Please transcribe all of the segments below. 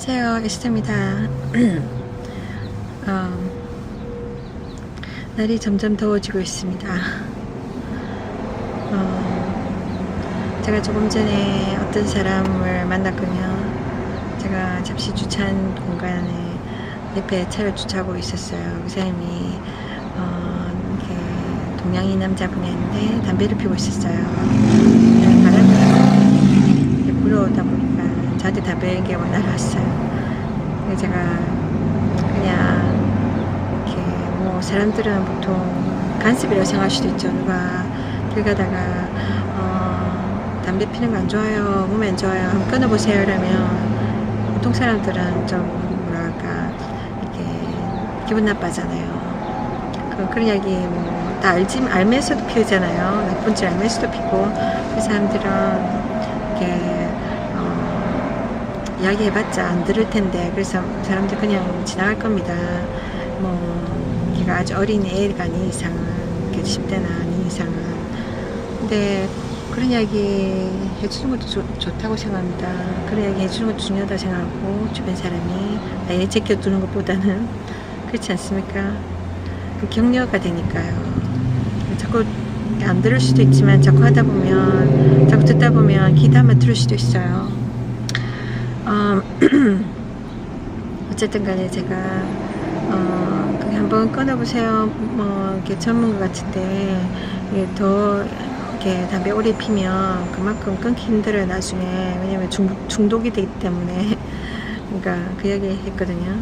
안녕하세요, 에스입니다. 날이 점점 더워지고 있습니다. 제가 조금 전에 어떤 사람을 만났군요. 제가 잠시 주차한 공간에 옆에 차를 주차하고 있었어요. 그 사람이 이렇게 동양인 남자분이었는데 담배를 피우고 있었어요. 바람이 불어오다 보니까 저한테 담배가 날아왔어요. 그래서 제가 그냥 이렇게 뭐 사람들은 보통 간섭이라고 생각할 수도 있죠. 누가 길 가다가 담배 피는 거 안 좋아요, 몸에 안 좋아요, 한번 끊어보세요 이러면 보통 사람들은 좀 뭐랄까 이렇게 기분 나빠잖아요. 그런 이야기 뭐 다 알면서도 피우잖아요. 나쁜 줄 알면서도 피고. 그 사람들은 이렇게 이야기 해봤자 안 들을 텐데, 그래서 사람들 그냥 지나갈 겁니다. 뭐 걔가 아주 어린 애가 아닌 이상은, 10대나 아닌 이상은. 근데 그런 이야기 해주는 것도 좋다고 생각합니다. 그런 이야기 해주는 것도 중요하다고 생각하고, 주변 사람이 아예 제껴두는 것보다는. 그렇지 않습니까? 그 격려가 되니까요. 자꾸 안 들을 수도 있지만 자꾸 하다 보면, 자꾸 듣다 보면 귀도 한번 들을 수도 있어요. 어쨌든 간에 제가 그게 한번 끊어보세요. 뭐 이렇게 전문가 같은데 이게 더 이렇게 담배 오래 피면 그만큼 끊기 힘들어요, 나중에. 왜냐면 중독이 되기 때문에. 그러니까 그 얘기 했거든요.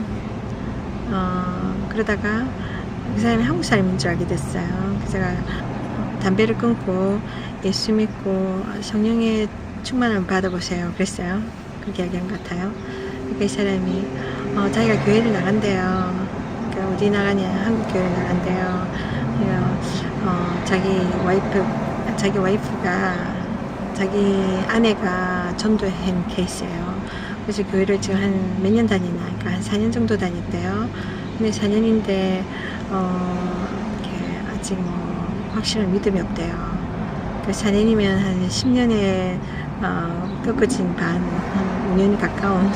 그러다가 그 사람이 한국 사람인 줄 알게 됐어요. 그래서 제가 담배를 끊고 예수 믿고 성령의 충만을 받아보세요 그랬어요. 그렇게 이야기한 것 같아요. 그러니까 이 사람이 자기가 교회를 나간대요. 그러니까 어디 나가냐, 한국 교회를 나간대요. 자기 와이프가 자기 아내가 전도한 케이스예요. 그래서 교회를 지금 한 몇 년 다니나, 그러니까 한 4년 정도 다녔대요. 근데 4년인데 이렇게 아직 뭐 확실한 믿음이 없대요. 그래서 4년이면 한 10년에 꺾어진 반, 한 5년이 가까운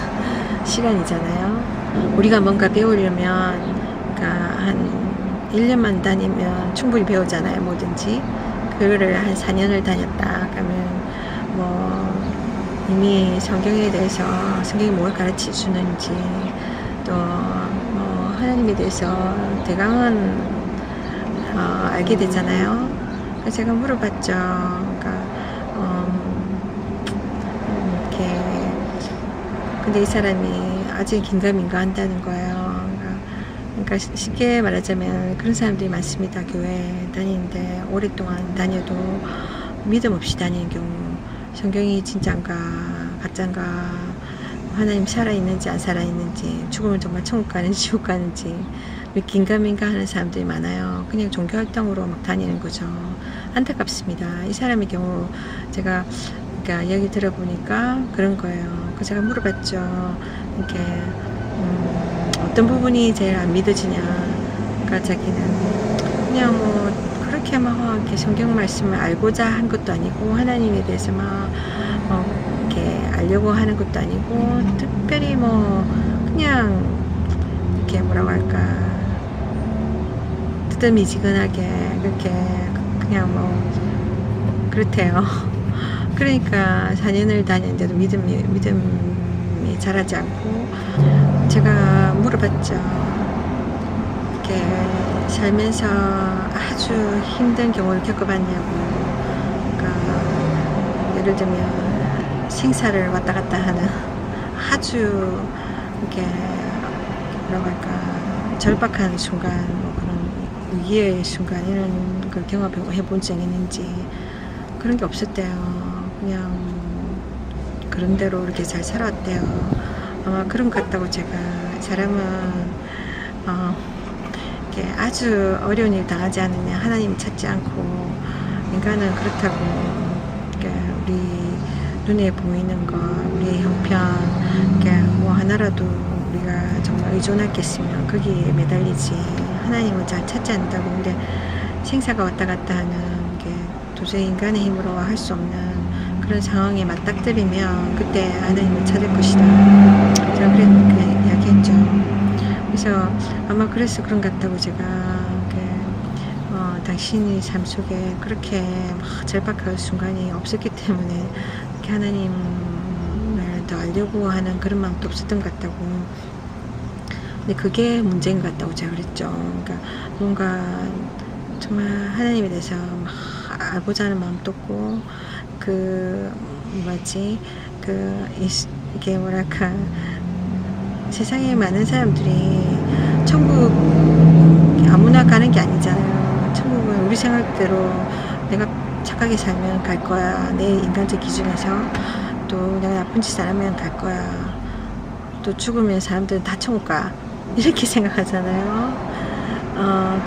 시간이잖아요. 우리가 뭔가 배우려면, 그러니까 한 1년만 다니면 충분히 배우잖아요, 뭐든지. 그거를 한 4년을 다녔다 그러면 뭐 이미 성경에 대해서, 성경이 뭘 가르쳐 주는지, 또 뭐 하나님에 대해서 대강은 알게 되잖아요. 그래서 제가 물어봤죠. 그러니까 이렇게, 근데 이 사람이 아직 긴가민가 한다는 거예요. 그러니까 쉽게 말하자면 그런 사람들이 많습니다. 교회 다니는데 오랫동안 다녀도 믿음 없이 다니는 경우, 성경이 진짠가 가짠가, 하나님 살아있는지 안 살아있는지, 죽으면 정말 천국 가는지 지옥 가는지 긴가민가 하는 사람들이 많아요. 그냥 종교활동으로 막 다니는 거죠. 안타깝습니다. 이 사람의 경우 제가 그러니까 이야기 들어보니까 그런 거예요. 그래서 제가 물어봤죠. 이렇게 어떤 부분이 제일 안 믿어지냐. 그러니까 자기는 그냥 뭐 그렇게 막 이렇게 성경 말씀을 알고자 한 것도 아니고, 하나님에 대해서 막 이렇게 알려고 하는 것도 아니고, 특별히 뭐 그냥 이렇게 뭐라고 할까, 뜨뜻미지근하게 그렇게 그냥 뭐 그렇대요. 그러니까 4년을 다녔는데도 믿음이 자라지 않고. 제가 물어봤죠. 이렇게 살면서 아주 힘든 경우를 겪어봤냐고. 그러니까 예를 들면 생사를 왔다 갔다 하는 아주 이렇게 뭐라고 할까, 절박한 순간, 뭐 그런 위기의 순간, 이런 걸 경험해 본 적이 있는지. 그런 게 없었대요. 그냥 그런 대로 이렇게 잘 살았대요. 아마 그런 것 같다고. 제가 사람은 이렇게 아주 어려운 일 당하지 않으면 하나님 찾지 않고, 인간은 그렇다고 이렇게 우리 눈에 보이는 것, 우리의 형편, 이렇게 뭐 하나라도 우리가 정말 의존하겠으면 거기에 매달리지, 하나님은 잘 찾지 않는다고. 근데 생사가 왔다 갔다 하는 게 도저히 인간의 힘으로 할 수 없는 그런 상황에 맞닥뜨리면 그때 하나님을 찾을 것이다. 제가 그렇게 이야기했죠. 그래서 아마 그래서 그런 것 같다고 제가 당신의 삶 속에 그렇게 막 절박할 순간이 없었기 때문에 이렇게 하나님을 더 알려고 하는 그런 마음도 없었던 것 같다고. 근데 그게 문제인 것 같다고 제가 그랬죠. 그러니까 뭔가 정말 하나님에 대해서 막 알고자 하는 마음도 없고, 이게 뭐랄까, 세상에 많은 사람들이 천국 아무나 가는 게 아니잖아요. 천국은 우리 생각대로 내가 착하게 살면 갈 거야. 내 인간적 기준에서. 또 내가 나쁜 짓 안 하면 갈 거야. 또 죽으면 사람들은 다 천국 가. 이렇게 생각하잖아요.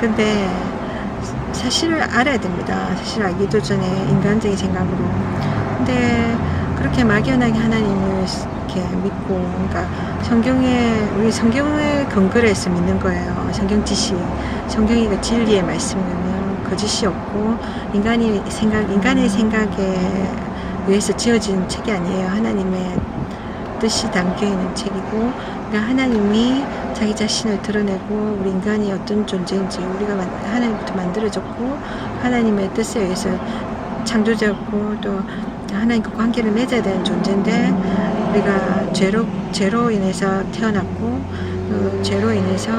근데 사실을 알아야 됩니다. 사실 알기도 전에 인간적인 생각으로. 근데 그렇게 막연하게 하나님을 이렇게 믿고, 그러니까 우리 성경을 근거로 해서 믿는 거예요. 성경 지시, 성경이 그 진리의 말씀이면 거짓이 없고, 인간의 생각에 의해서 지어진 책이 아니에요. 하나님의 뜻이 담겨 있는 책이고, 그러니까 하나님이 자기 자신을 드러내고, 우리 인간이 어떤 존재인지 우리가 하나님부터 만들어졌고, 하나님의 뜻에 의해서 창조되었고, 또 하나님과 관계를 맺어야 되는 존재인데, 우리가 죄로 인해서 태어났고, 죄로 인해서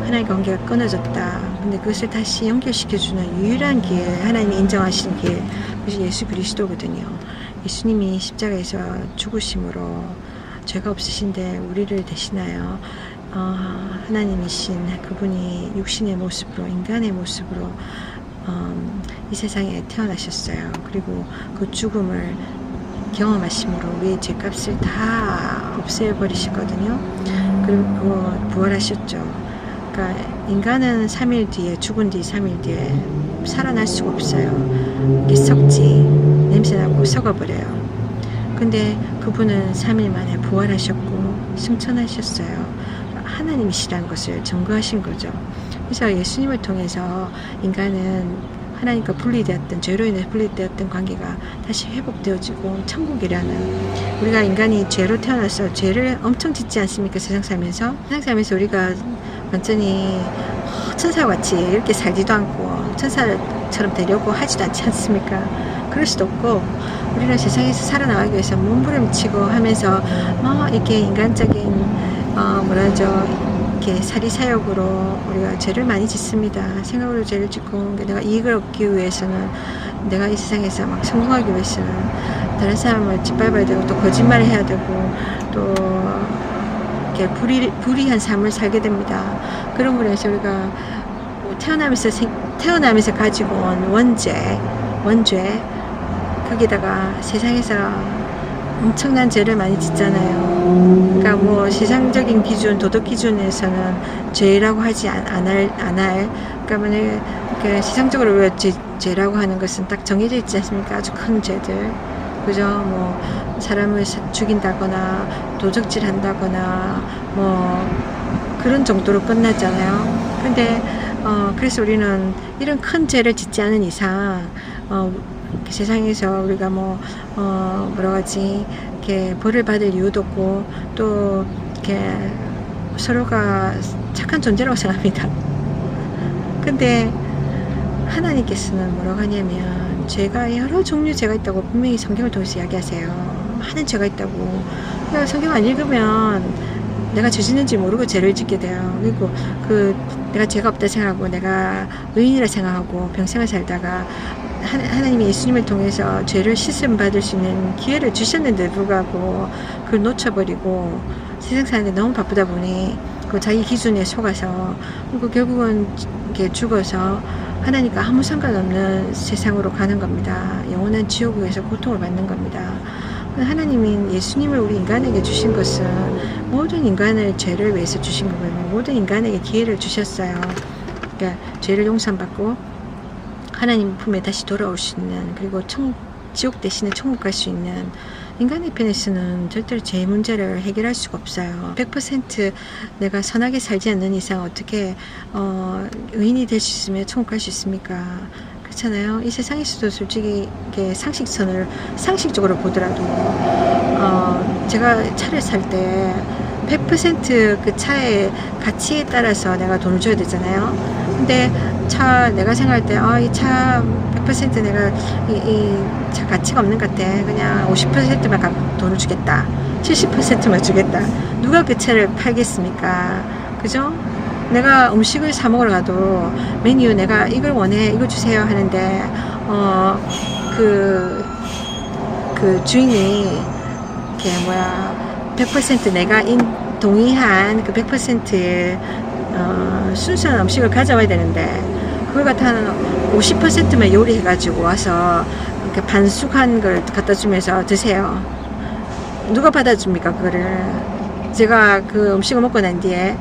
하나님과 관계가 끊어졌다. 근데 그것을 다시 연결시켜주는 유일한 길, 하나님이 인정하신 길, 그것이 예수 그리스도거든요. 예수님이 십자가에서 죽으심으로 죄가 없으신데 우리를 대신하여 하나님이신 그분이 육신의 모습으로, 인간의 모습으로 이 세상에 태어나셨어요. 그리고 그 죽음을 경험하심으로 우리의 죄값을 다 없애버리셨거든요. 그리고 부활하셨죠. 그러니까 인간은 3일 뒤에, 죽은 뒤 3일 뒤에 살아날 수가 없어요. 이게 썩지, 냄새나고 썩어버려요. 근데 그분은 3일 만에 부활하셨고 승천하셨어요. 하나님이시라는 것을 증거하신 거죠. 그래서 예수님을 통해서 인간은 하나님과 분리되었던, 죄로 인해 분리되었던 관계가 다시 회복되어지고 천국이라는, 우리가 인간이 죄로 태어나서 죄를 엄청 짓지 않습니까? 세상 살면서 우리가 완전히 천사같이 이렇게 살지도 않고 천사처럼 되려고 하지도 않지 않습니까? 그럴 수도 없고, 우리는 세상에서 살아나가기 위해서 몸부림치고 하면서 이렇게 인간적인 이렇게 사리사욕으로 우리가 죄를 많이 짓습니다. 생각으로 죄를 짓고, 내가 이익을 얻기 위해서는, 내가 이 세상에서 막 성공하기 위해서는 다른 사람을 짓밟아야 되고, 또 거짓말을 해야 되고, 또 이렇게 불의한 삶을 살게 됩니다. 그런 거로 해서 우리가 태어나면서 가지고 온 원죄, 거기다가 세상에서 엄청난 죄를 많이 짓잖아요. 그러니까 뭐 세상적인 기준, 도덕 기준에서는 죄라고 하지 그러니까 만약에 세상적으로 우리가 죄라고 하는 것은 딱 정해져 있지 않습니까? 아주 큰 죄들. 그죠? 뭐 사람을 죽인다거나 도적질 한다거나 뭐 그런 정도로 끝나잖아요. 근데 그래서 우리는 이런 큰 죄를 짓지 않은 이상 세상에서 우리가 이렇게 벌을 받을 이유도 없고, 또 이렇게 서로가 착한 존재라고 생각합니다. 근데 하나님께서는 뭐라고 하냐면, 죄가 여러 종류 죄가 있다고 분명히 성경을 통해서 이야기하세요. 많은 죄가 있다고. 그러니까 성경 안 읽으면 내가 죄 짓는지 모르고 죄를 짓게 돼요. 그리고 내가 죄가 없다 생각하고, 내가 의인이라 생각하고 평생을 살다가 하나님이 예수님을 통해서 죄를 씻음 받을 수 있는 기회를 주셨는데도 불구하고 그걸 놓쳐버리고 세상 사는데 너무 바쁘다 보니 그 자기 기준에 속아서, 그리고 결국은 이렇게 죽어서 하나님과 아무 상관없는 세상으로 가는 겁니다. 영원한 지옥에서 고통을 받는 겁니다. 하나님인 예수님을 우리 인간에게 주신 것은 모든 인간을 죄를 위해서 주신 거거든요. 모든 인간에게 기회를 주셨어요. 그러니까 죄를 용서받고 하나님 품에 다시 돌아올 수 있는, 그리고 지옥 대신에 천국 갈 수 있는, 인간의 편에서는 절대로 죄 문제를 해결할 수가 없어요. 100% 내가 선하게 살지 않는 이상 어떻게 의인이 될 수 있으며 천국 갈 수 있습니까? 그렇잖아요. 이 세상에서도 솔직히 이렇게 상식적으로 보더라도 제가 차를 살 때 100%그 차의 가치에 따라서 내가 돈을 줘야 되잖아요. 근데 내가 생각할 때, 이 차 100% 내가 이 차 가치가 없는 것 같아. 그냥 50%만 돈을 주겠다. 70%만 주겠다. 누가 그 차를 팔겠습니까? 그죠? 내가 음식을 사 먹으러 가도 메뉴 내가 이걸 원해, 이거 주세요 하는데, 그 주인이, 100% 내가 동의한 그 100% 순수한 음식을 가져와야 되는데, 그걸 갖다 한 50%만 요리해가지고 와서 이렇게 반숙한 걸 갖다 주면서 드세요. 누가 받아줍니까, 그거를? 제가 그 음식을 먹고 난 뒤에,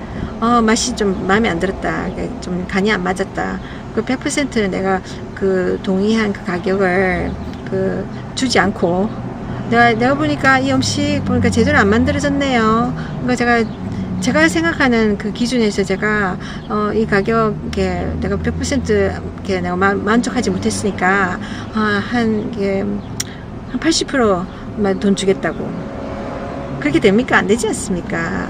맛이 좀 마음에 안 들었다. 좀 간이 안 맞았다. 그 100% 내가 그 동의한 그 가격을 주지 않고, 내가 보니까 이 음식 보니까 제대로 안 만들어졌네요. 그러니까 제가 생각하는 그 기준에서 제가 이 가격에 내가 100% 내가 만족하지 못했으니까 한 80%만 돈 주겠다고. 그렇게 됩니까? 안 되지 않습니까?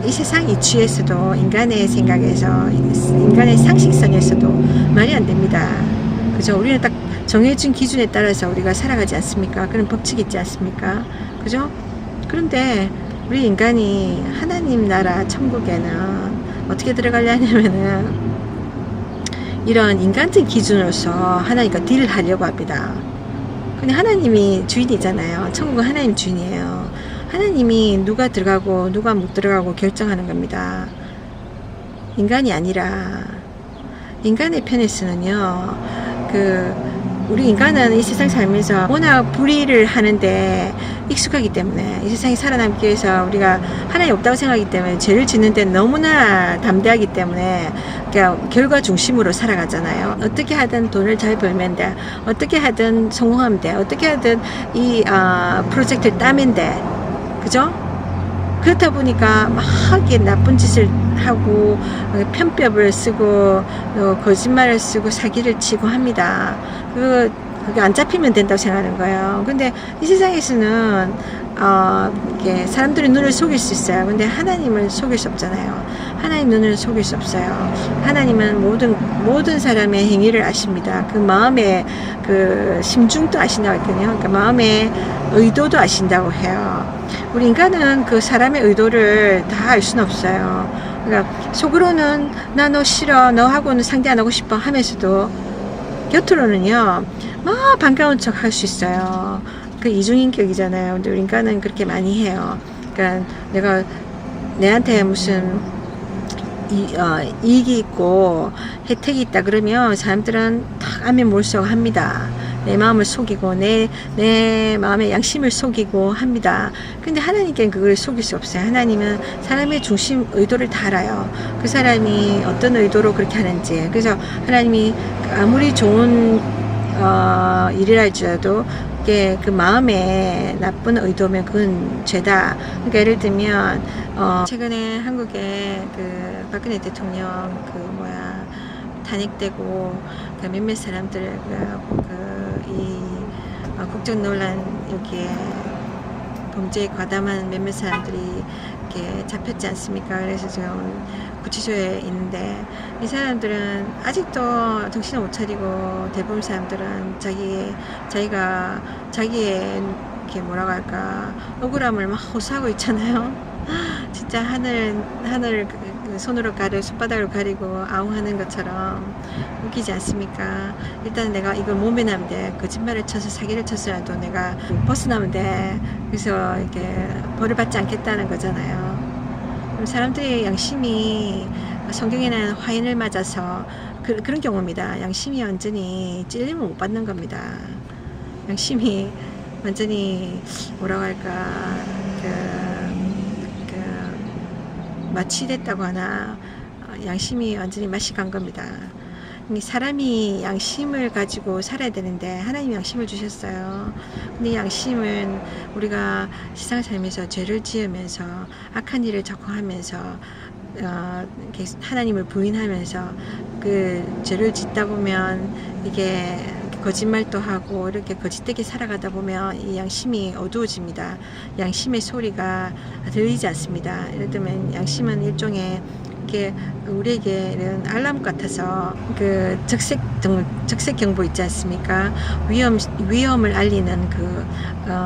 이 세상 이치에서도 인간의 생각에서 인간의 상식선에서도 말이 안 됩니다. 그죠? 우리는 딱 정해진 기준에 따라서 우리가 살아가지 않습니까? 그런 법칙이 있지 않습니까? 그죠? 그런데 우리 인간이 하나님 나라 천국에는 어떻게 들어가려냐면은 이런 인간적 기준으로서 하나님과 딜을 하려고 합니다. 근데 하나님이 주인이잖아요. 천국은 하나님 주인이에요. 하나님이 누가 들어가고 누가 못 들어가고 결정하는 겁니다. 인간이 아니라 인간의 편에서는요. 우리 인간은 이 세상 살면서 워낙 불의를 하는데 익숙하기 때문에 이 세상에 살아남기 위해서 우리가 하나님 없다고 생각하기 때문에 죄를 짓는 데 너무나 담대하기 때문에 그러니까 결과 중심으로 살아가잖아요. 어떻게 하든 돈을 잘 벌면 돼. 어떻게 하든 성공하면 돼. 어떻게 하든 이 프로젝트를 따면 돼. 그죠? 그렇다 보니까 막 나쁜 짓을 하고 편법을 쓰고 거짓말을 쓰고 사기를 치고 합니다. 그게 안 잡히면 된다고 생각하는 거예요. 근데 이 세상에서는 이렇게 사람들의 눈을 속일 수 있어요. 근데 하나님을 속일 수 없잖아요. 하나님 눈을 속일 수 없어요. 하나님은 모든 사람의 행위를 아십니다. 그 마음의 그 심중도 아신다고 했거든요. 그러니까 마음의 의도도 아신다고 해요. 우리 인간은 그 사람의 의도를 다 알 수는 없어요. 그러니까 속으로는 나 너 싫어, 너하고는 상대 안 하고 싶어 하면서도 곁으로는요 막 반가운 척 할 수 있어요. 그 이중인격이잖아요. 근데 우리 인간은 그렇게 많이 해요. 그러니까 내가 내한테 무슨 이익이 있고 혜택이 있다 그러면 사람들은 탁 안면 몰수하고 합니다. 내 마음을 속이고 내 마음의 양심을 속이고 합니다. 근데 하나님께는 그걸 속일 수 없어요. 하나님은 사람의 중심 의도를 다 알아요. 그 사람이 어떤 의도로 그렇게 하는지. 그래서 하나님이 아무리 좋은 일이라 할지라도 그 마음에 나쁜 의도면 그건 죄다. 그러니까 예를 들면 최근에 한국의 그 박근혜 대통령 탄핵되고 그 몇몇 사람들 국정 논란 여기에 범죄에 과담한 몇몇 사람들이 이렇게 잡혔지 않습니까? 그래서 지금 구치소에 있는데 이 사람들은 아직도 정신을 못 차리고 대부분 사람들은 자기가 자기의 이렇게 뭐라고 할까 억울함을 막 호소하고 있잖아요. 진짜 하늘 손으로 손바닥으로 가리고 아웅하는 것처럼 웃기지 않습니까? 일단 내가 이걸 못 면하면 돼. 거짓말을 쳐서 사기를 쳤어라도 내가 벗어나면 돼. 그래서 이렇게 벌을 받지 않겠다는 거잖아요. 그럼 사람들의 양심이 성경에는 화인을 맞아서 그런 경우입니다. 양심이 완전히 찔리면 못 받는 겁니다. 양심이 완전히 뭐라고 할까 마취됐다고 하나 양심이 완전히 맛이 간 겁니다. 사람이 양심을 가지고 살아야 되는데 하나님이 양심을 주셨어요. 근데 양심은 우리가 세상을 살면서 죄를 지으면서 악한 일을 자꾸 하면서 하나님을 부인하면서 그 죄를 짓다 보면 이게 거짓말도 하고 이렇게 거짓되게 살아가다 보면 이 양심이 어두워집니다. 양심의 소리가 들리지 않습니다. 예를 들면 양심은 일종의 이렇게 우리에게는 알람 같아서 그 적색 경보 있지 않습니까? 위험을 알리는 그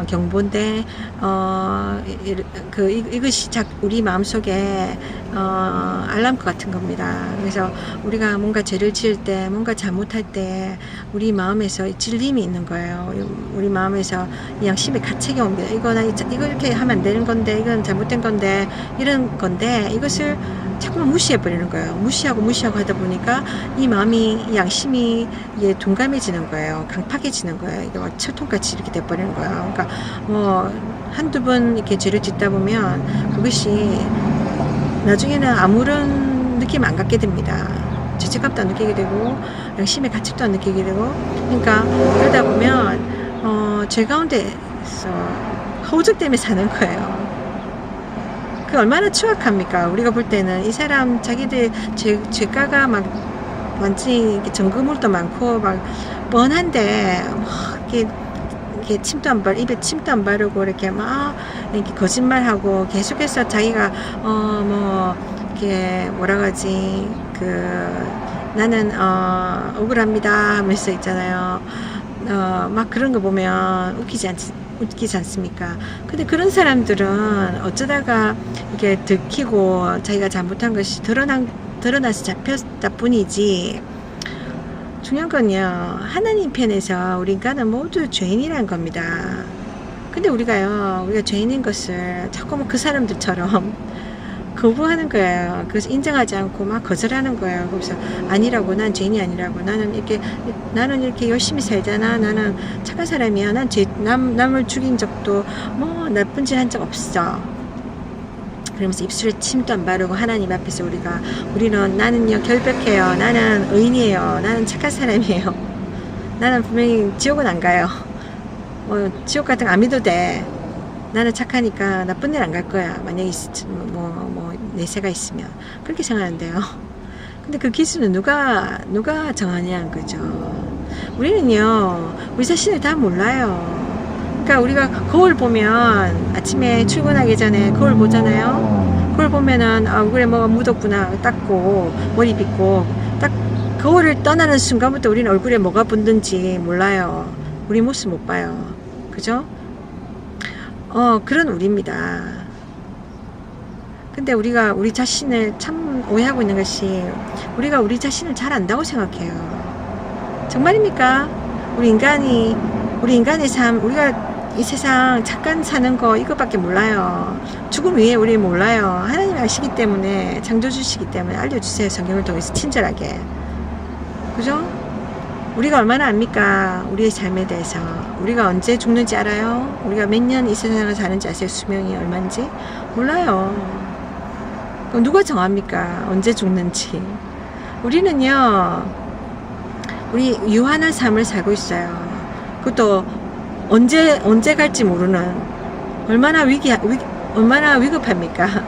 경보인데 이것이 우리 마음속에 알람과 같은 겁니다. 그래서 우리가 뭔가 죄를 지을 때, 뭔가 잘못할 때 우리 마음에서 질림이 있는 거예요. 우리 마음에서 양심의 가책이 옵니다. 이거 이렇게 하면 안 되는 건데, 이건 잘못된 건데, 이런 건데, 이것을 자꾸만 무시해버리는 거예요. 무시하고 하다 보니까 이 마음이, 이 양심이 이게 둔감해지는 거예요. 강팍해지는 거예요. 이게 막 철통같이 이렇게 돼버리는 거예요. 그러니까 한두 번 이렇게 죄를 짓다 보면 그것이 나중에는 아무런 느낌 안 갖게 됩니다. 죄책감도 안 느끼게 되고 양심의 가책도 안 느끼게 되고, 그러니까 그러다 보면 죄 가운데서 허우적 때문에 사는 거예요. 그 얼마나 추악합니까? 우리가 볼 때는 이 사람 자기들 죄가가 막 완전히 전그물도 많고 막 뻔한데 이렇게 침도 안 바르고 입에 침도 안 바르고 이렇게 막 이렇게 거짓말하고 계속해서 자기가 이렇게 뭐라 그러지, 나는 억울합니다 하면서 있잖아요. 막 그런 거 보면 웃기지 않습니까? 근데 그런 사람들은 어쩌다가 이렇게 들키고 자기가 잘못한 것이 드러나서 잡혔다 뿐이지, 중요한 건요, 하나님 편에서 우리 인간은 모두 죄인이라는 겁니다. 근데 우리가 죄인인 것을 자꾸 그 사람들처럼 거부하는 거예요. 그래서 인정하지 않고 막 거절하는 거예요. 그래서 아니라고, 난 죄인이 아니라고, 나는 이렇게 열심히 살잖아, 나는 착한 사람이야, 남을 죽인 적도 나쁜 짓 한 적 없어. 그러면서 입술에 침도 안 바르고 하나님 앞에서 우리는 나는요 결백해요, 나는 의인이에요, 나는 착한 사람이에요, 나는 분명히 지옥은 안 가요, 지옥 같은 거 안 믿어도 돼, 나는 착하니까 나쁜 일 안 갈 거야, 만약에 내세가 있으면. 그렇게 생각하는데요. 근데 그 기준은 누가 정하냐는 거죠. 우리는요 우리 자신을 다 몰라요. 그러니까 우리가 거울 보면 아침에 출근하기 전에 거울 보잖아요. 거울 보면은 얼굴에 뭐가 묻었구나 닦고 머리 빗고, 딱 거울을 떠나는 순간부터 우리는 얼굴에 뭐가 묻는지 몰라요. 우리 모습 못 봐요. 그죠? 그런 우리입니다. 근데 우리가 우리 자신을 참 오해하고 있는 것이, 우리가 우리 자신을 잘 안다고 생각해요. 정말입니까? 우리 인간의 삶, 우리가 이 세상 잠깐 사는 거 이것밖에 몰라요. 죽음 위에 우리 몰라요. 하나님 아시기 때문에, 창조주시기 때문에 알려주세요. 성경을 통해서 친절하게. 그죠? 우리가 얼마나 압니까? 우리의 삶에 대해서. 우리가 언제 죽는지 알아요? 우리가 몇 년 이 세상을 사는지 아세요? 수명이 얼마인지? 몰라요. 그럼 누가 정합니까? 언제 죽는지. 우리는요, 우리 유한한 삶을 살고 있어요. 그것도 언제 갈지 모르는, 얼마나 위급합니까?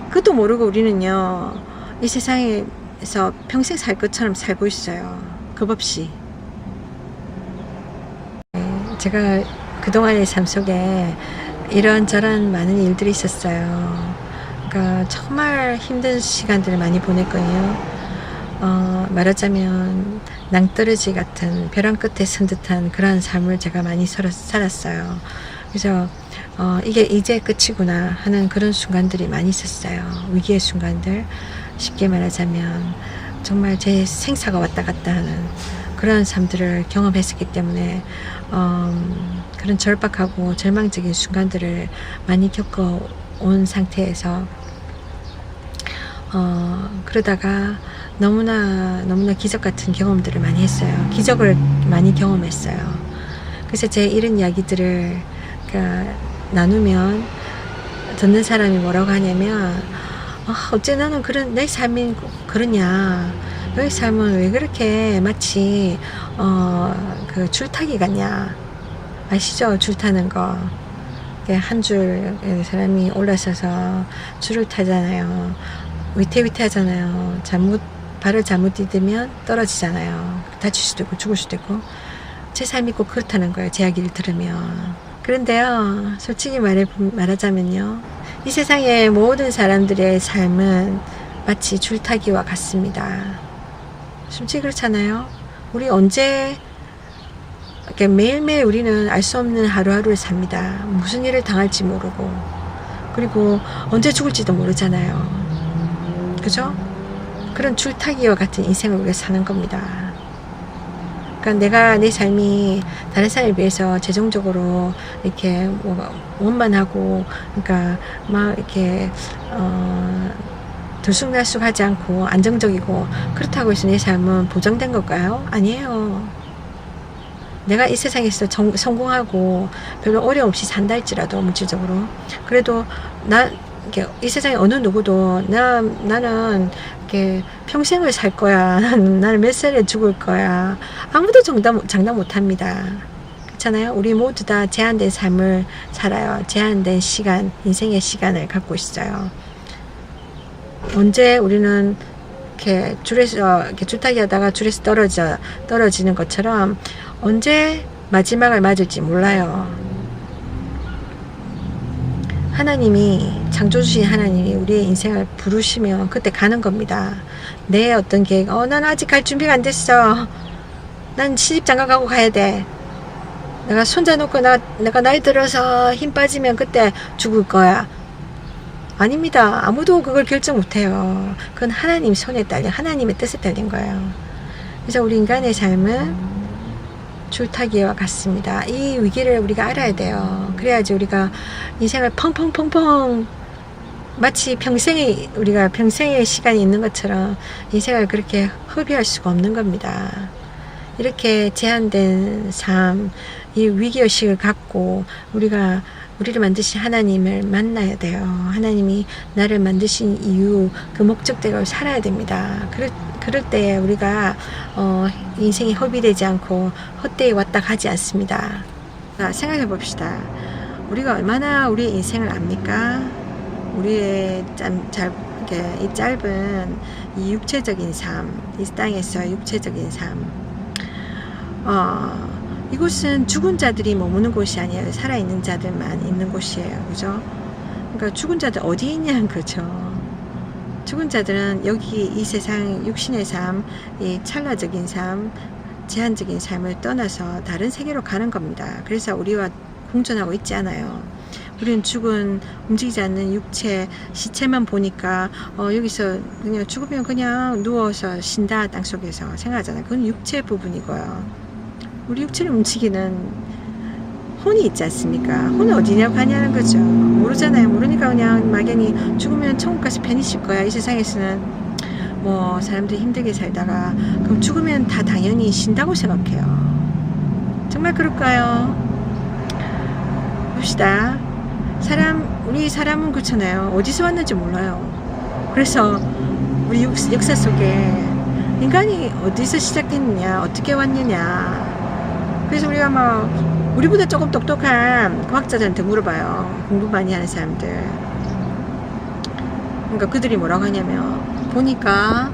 그것도 모르고 우리는요, 이 세상에서 평생 살 것처럼 살고 있어요. 겁없이. 제가 그동안의 삶 속에 이런저런 많은 일들이 있었어요. 그러니까 정말 힘든 시간들을 많이 보냈거든요. 말하자면 낭떠러지 같은 벼랑 끝에 선 듯한 그러한 삶을 제가 많이 살았어요. 그래서 이게 이제 끝이구나 하는 그런 순간들이 많이 있었어요. 위기의 순간들. 쉽게 말하자면 정말 제 생사가 왔다 갔다 하는 그런 삶들을 경험했었기 때문에 그런 절박하고 절망적인 순간들을 많이 겪어온 상태에서 그러다가 너무나 기적 같은 경험들을 많이 했어요. 기적을 많이 경험했어요. 그래서 제 이런 이야기들을 나누면 듣는 사람이 뭐라고 하냐면, 어째 너는 내 삶이 그러냐, 너의 삶은 왜 그렇게 마치 그 줄타기 같냐. 아시죠? 줄 타는 거. 한 줄 사람이 올라서서 줄을 타잖아요. 위태위태하잖아요. 잘못 발을 잘못 디디면 떨어지잖아요. 다칠 수도 있고 죽을 수도 있고. 제 삶이 꼭 그렇다는 거예요. 제 이야기를 들으면. 그런데요, 솔직히 말하자면요, 이 세상의 모든 사람들의 삶은 마치 줄타기와 같습니다. 솔직히 그렇잖아요. 우리 언제 이렇게 매일매일 우리는 알 수 없는 하루하루를 삽니다. 무슨 일을 당할지 모르고, 그리고 언제 죽을지도 모르잖아요. 그죠? 그런 줄타기와 같은 인생을 우리가 사는 겁니다. 그러니까 내가 내 삶이 다른 사람에 비해서 재정적으로 이렇게 뭐 원만하고, 그러니까 막 이렇게 들쑥날쑥하지 않고 안정적이고 그렇다고 해서 내 삶은 보장된 걸까요? 아니에요. 내가 이 세상에서 성공하고 별로 어려움 없이 산다 할지라도 물질적으로, 그래도 이 세상에 어느 누구도 나는 이렇게 평생을 살 거야, 나는 몇 살에 죽을 거야, 아무도 장담 못 합니다. 그렇잖아요. 우리 모두 다 제한된 삶을 살아요. 제한된 시간, 인생의 시간을 갖고 있어요. 언제 우리는 이렇게 이렇게 줄타기 하다가 줄에서 떨어지는 것처럼 언제 마지막을 맞을지 몰라요. 하나님이, 창조주신 하나님이 우리의 인생을 부르시면 그때 가는 겁니다. 내 어떤 계획, 난 아직 갈 준비가 안 됐어. 난 시집장가 가고 가야 돼. 내가 손자 놓고 내가 나이 들어서 힘 빠지면 그때 죽을 거야. 아닙니다. 아무도 그걸 결정 못해요. 그건 하나님 손에 딸린, 하나님의 뜻에 딸린 거예요. 그래서 우리 인간의 삶은 줄타기와 같습니다. 이 위기를 우리가 알아야 돼요. 그래야지 우리가 인생을 펑펑펑펑, 마치 우리가 평생의 시간이 있는 것처럼 인생을 그렇게 허비할 수가 없는 겁니다. 이렇게 제한된 삶, 이 위기의식을 갖고 우리를 만드신 하나님을 만나야 돼요. 하나님이 나를 만드신 이유, 그 목적대로 살아야 됩니다. 그럴 때 우리가 인생이 허비되지 않고 헛되이 왔다 가지 않습니다. 자, 생각해 봅시다. 우리가 얼마나 우리의 인생을 압니까? 우리의 이 짧은 이 육체적인 삶, 이 땅에서 육체적인 삶, 이곳은 죽은 자들이 머무는 곳이 아니에요. 살아있는 자들만 있는 곳이에요. 그죠? 그러니까 죽은 자들 어디 있냐는 거죠. 죽은 자들은 여기 이 세상 육신의 삶, 이 찰나적인 삶, 제한적인 삶을 떠나서 다른 세계로 가는 겁니다. 그래서 우리와 공존하고 있지 않아요. 우리는 죽은, 움직이지 않는 육체, 시체만 보니까 여기서 그냥 죽으면 그냥 누워서 쉰다, 땅속에서 생각하잖아요. 그건 육체 부분이고요. 우리 육체를 움직이는 혼이 있지 않습니까? 혼은 어디냐고 가냐는 거죠. 모르잖아요. 모르니까 그냥 막연히 죽으면 천국 가서 편히 쉴 거야. 이 세상에서는 뭐 사람들이 힘들게 살다가 그럼 죽으면 다 당연히 쉰다고 생각해요. 정말 그럴까요? 봅시다. 우리 사람은 그렇잖아요. 어디서 왔는지 몰라요. 그래서 우리 역사 속에 인간이 어디서 시작했느냐, 어떻게 왔느냐. 그래서 우리가 우리보다 조금 똑똑한 과학자들한테 물어봐요. 공부 많이 하는 사람들. 그러니까 그들이 뭐라고 하냐면, 보니까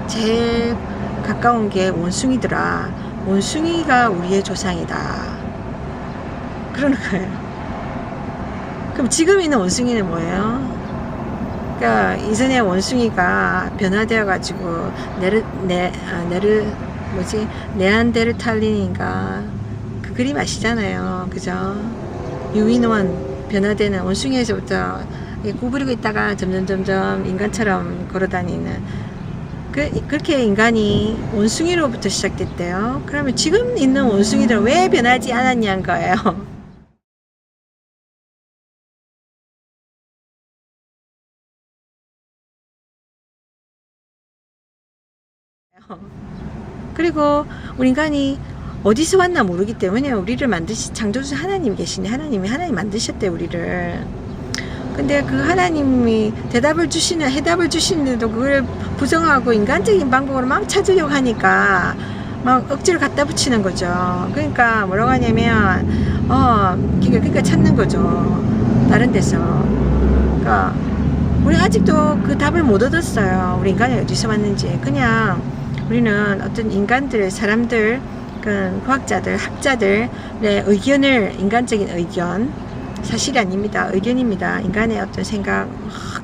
제일 가까운 게 원숭이더라. 원숭이가 우리의 조상이다. 그러는 거예요. 그럼 지금 있는 원숭이는 뭐예요? 그러니까 이전에 원숭이가 변화되어 가지고 네안데르탈린인가 그 그림 아시잖아요. 그죠? 유인원, 변화되는 원숭이에서부터 구부리고 있다가 점점 인간처럼 걸어다니는, 그렇게 인간이 원숭이로부터 시작됐대요. 그러면 지금 있는 원숭이들은 왜 변하지 않았냐는 거예요. 그리고 우리 인간이 어디서 왔나 모르기 때문에 우리를 만드신 창조주 하나님 계시네. 하나님 만드셨대, 우리를. 근데 그 하나님이 해답을 주시는데도 그걸 부정하고 인간적인 방법으로 막 찾으려고 하니까 막 억지로 갖다 붙이는 거죠. 그러니까 뭐라고 하냐면, 그러니까 찾는 거죠. 다른 데서. 그러니까 우리 아직도 그 답을 못 얻었어요. 우리 인간이 어디서 왔는지. 그냥 우리는 어떤 인간들, 사람들, 그 과학자들, 학자들의 의견을, 인간적인 의견, 사실이 아닙니다. 의견입니다. 인간의 어떤 생각,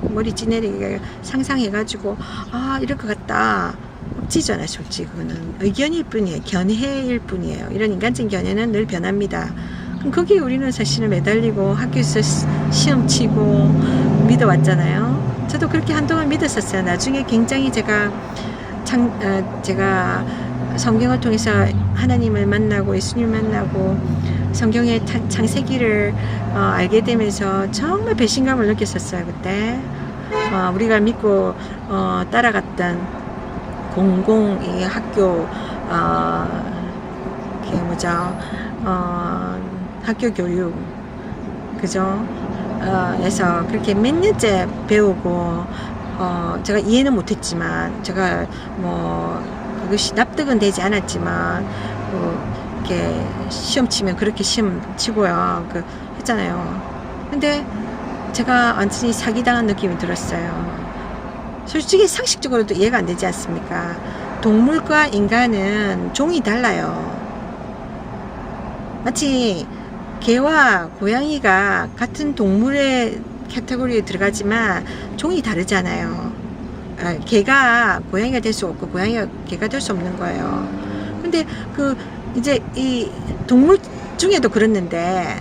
머리 찌내리게 상상해가지고 이럴 것 같다. 억지잖아요. 솔직히 그거는 의견일 뿐이에요. 견해일 뿐이에요. 이런 인간적인 견해는 늘 변합니다. 그럼 거기에 우리는 사실은 매달리고 학교에서 시험 치고 믿어왔잖아요. 저도 그렇게 한동안 믿었었어요. 나중에 굉장히 제가 성경을 통해서 하나님을 만나고 예수님을 만나고 성경의 창세기를 알게 되면서 정말 배신감을 느꼈었어요. 그때 우리가 믿고 따라갔던 공공 이 학교 학교 교육 그죠? 에서 그렇게 몇 년째 배우고 제가 이해는 못했지만 제가 뭐 그것이 납득은 되지 않았지만 이렇게 시험 치면 그렇게 시험 치고요 했잖아요. 근데 제가 완전히 사기당한 느낌이 들었어요. 솔직히 상식적으로도 이해가 안 되지 않습니까? 동물과 인간은 종이 달라요. 마치 개와 고양이가 같은 동물의 카테고리에 들어가지만 종이 다르잖아요. 개가 고양이가 될 수 없고 고양이가 개가 될 수 없는 거예요. 근데 이제 이 동물 중에도 그랬는데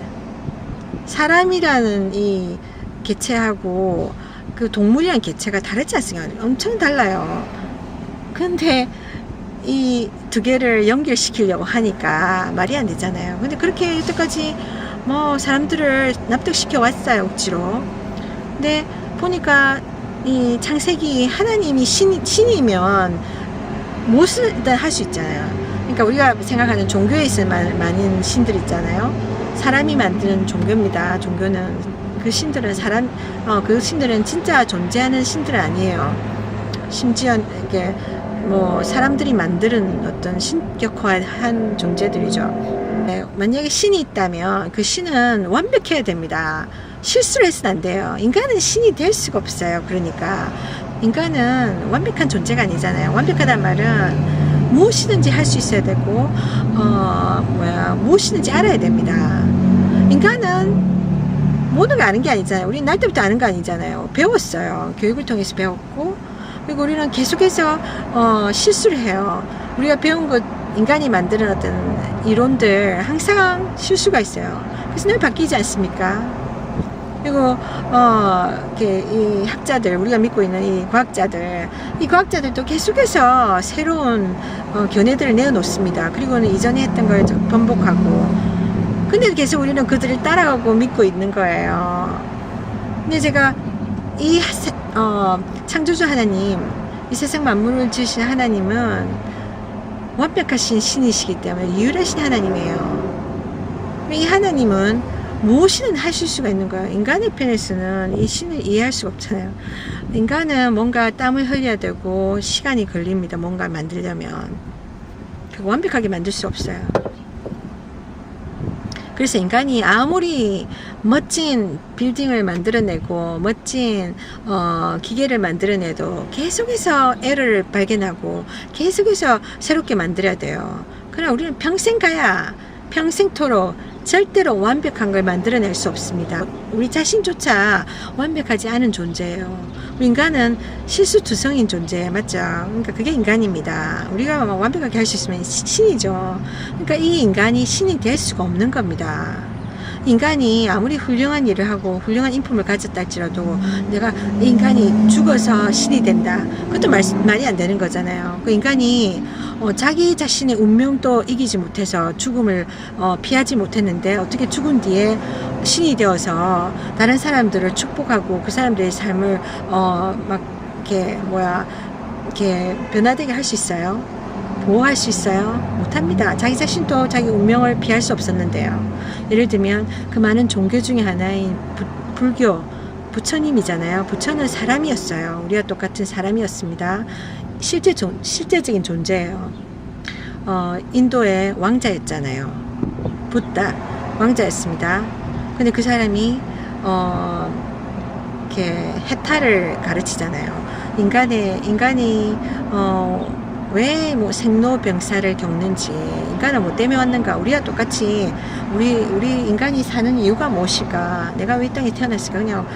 사람이라는 이 개체하고 그 동물이라는 개체가 다르지 않습니까? 엄청 달라요. 근데 이 두 개를 연결시키려고 하니까 말이 안 되잖아요. 근데 그렇게 여태까지 뭐 사람들을 납득시켜 왔어요, 억지로. 근데 보니까 이 창세기 하나님이 신이면 무엇을 일단 할 수 있잖아요. 그러니까 우리가 생각하는 종교에 있을 많은 신들 있잖아요. 사람이 만드는 종교입니다. 종교는 그 신들은 그 신들은 진짜 존재하는 신들은 아니에요. 심지어 이게 뭐 사람들이 만드는 어떤 신격화한 존재들이죠. 네, 만약에 신이 있다면 그 신은 완벽해야 됩니다. 실수를 해서는 안 돼요. 인간은 신이 될 수가 없어요. 그러니까 인간은 완벽한 존재가 아니잖아요. 완벽하단 말은 무엇이든지 할 수 있어야 되고 무엇이든지 알아야 됩니다. 인간은 모든 걸 아는 게 아니잖아요. 우리 날 때부터 아는 거 아니잖아요. 배웠어요. 교육을 통해서 배웠고 그리고 우리는 계속해서 실수를 해요. 우리가 배운 것 인간이 만드는 어떤 이론들 항상 실수가 있어요. 그래서 늘 바뀌지 않습니까? 그리고 이 학자들 우리가 믿고 있는 이 과학자들도 계속해서 새로운 견해들을 내어놓습니다. 그리고는 이전에 했던 걸 번복하고 근데 계속 우리는 그들을 따라가고 믿고 있는 거예요. 근데 제가 이 창조주 하나님, 이 세상 만물을 지으신 하나님은 완벽하신 신이시기 때문에 유일하신 하나님이에요. 이 하나님은 무엇이든 하실 수가 있는 거예요. 인간의 편에서는 이 신을 이해할 수가 없잖아요. 인간은 뭔가 땀을 흘려야 되고 시간이 걸립니다. 뭔가 만들려면. 완벽하게 만들 수 없어요. 그래서 인간이 아무리 멋진 빌딩을 만들어내고 멋진 기계를 만들어내도 계속해서 에러를 발견하고 계속해서 새롭게 만들어야 돼요. 그러나 우리는 평생 가야 평생토록 절대로 완벽한 걸 만들어낼 수 없습니다. 우리 자신조차 완벽하지 않은 존재예요. 우리 인간은 실수투성인 존재예요. 맞죠? 그러니까 그게 인간입니다. 우리가 완벽하게 할 수 있으면 신이죠. 그러니까 이 인간이 신이 될 수가 없는 겁니다. 인간이 아무리 훌륭한 일을 하고 훌륭한 인품을 가졌다 할지라도 내가 인간이 죽어서 신이 된다. 그것도 말이 안 되는 거잖아요. 그 인간이 자기 자신의 운명도 이기지 못해서 죽음을 피하지 못했는데 어떻게 죽은 뒤에 신이 되어서 다른 사람들을 축복하고 그 사람들의 삶을 이렇게 변화되게 할 수 있어요? 보호할 수 있어요? 못합니다. 자기 자신도 자기 운명을 피할 수 없었는데요. 예를 들면 그 많은 종교 중에 하나인 불교, 부처님이잖아요. 부처는 사람이었어요. 우리와 똑같은 사람이었습니다. 실제적인 존재예요. 인도의 왕자였잖아요. 붓다 왕자였습니다. 근데 그 사람이 이렇게 해탈을 가르치잖아요. 인간이 왜 뭐 생로병사를 겪는지, 인간은 뭐 때문에 왔는가, 우리와 똑같이 우리 인간이 사는 이유가 무엇일까, 내가 왜 이 땅에 태어났을까, 그냥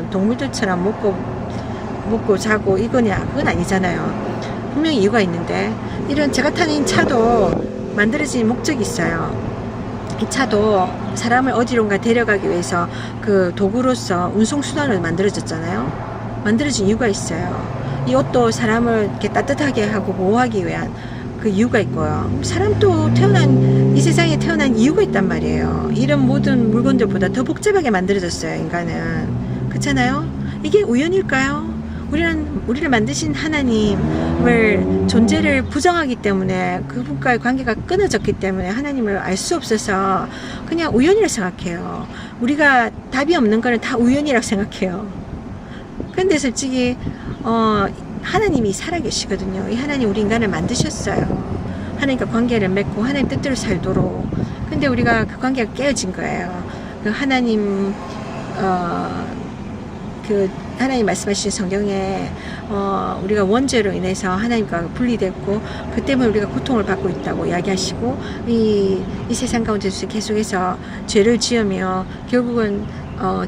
동물들처럼 먹고 자고 이거냐, 그건 아니잖아요. 분명히 이유가 있는데, 이런 제가 타는 차도 만들어진 목적이 있어요. 이 차도 사람을 어디론가 데려가기 위해서 그 도구로서 운송수단을 만들어졌잖아요. 만들어진 이유가 있어요. 이 옷도 사람을 이렇게 따뜻하게 하고 보호하기 위한 그 이유가 있고요. 사람도 이 세상에 태어난 이유가 있단 말이에요. 이런 모든 물건들보다 더 복잡하게 만들어졌어요, 인간은. 그렇잖아요? 이게 우연일까요? 우리를 만드신 하나님을 존재를 부정하기 때문에, 그분과의 관계가 끊어졌기 때문에 하나님을 알 수 없어서 그냥 우연이라고 생각해요. 우리가 답이 없는 거는 다 우연이라고 생각해요. 근데 솔직히 하나님이 살아계시거든요. 이 하나님 우리 인간을 만드셨어요. 하나님과 관계를 맺고 하나님 뜻대로 살도록. 근데 우리가 그 관계가 깨어진 거예요. 그 하나님 하나님 말씀하신 성경에 우리가 원죄로 인해서 하나님과 분리됐고 그 때문에 우리가 고통을 받고 있다고 이야기하시고, 이 세상 가운데서 계속해서 죄를 지으며 결국은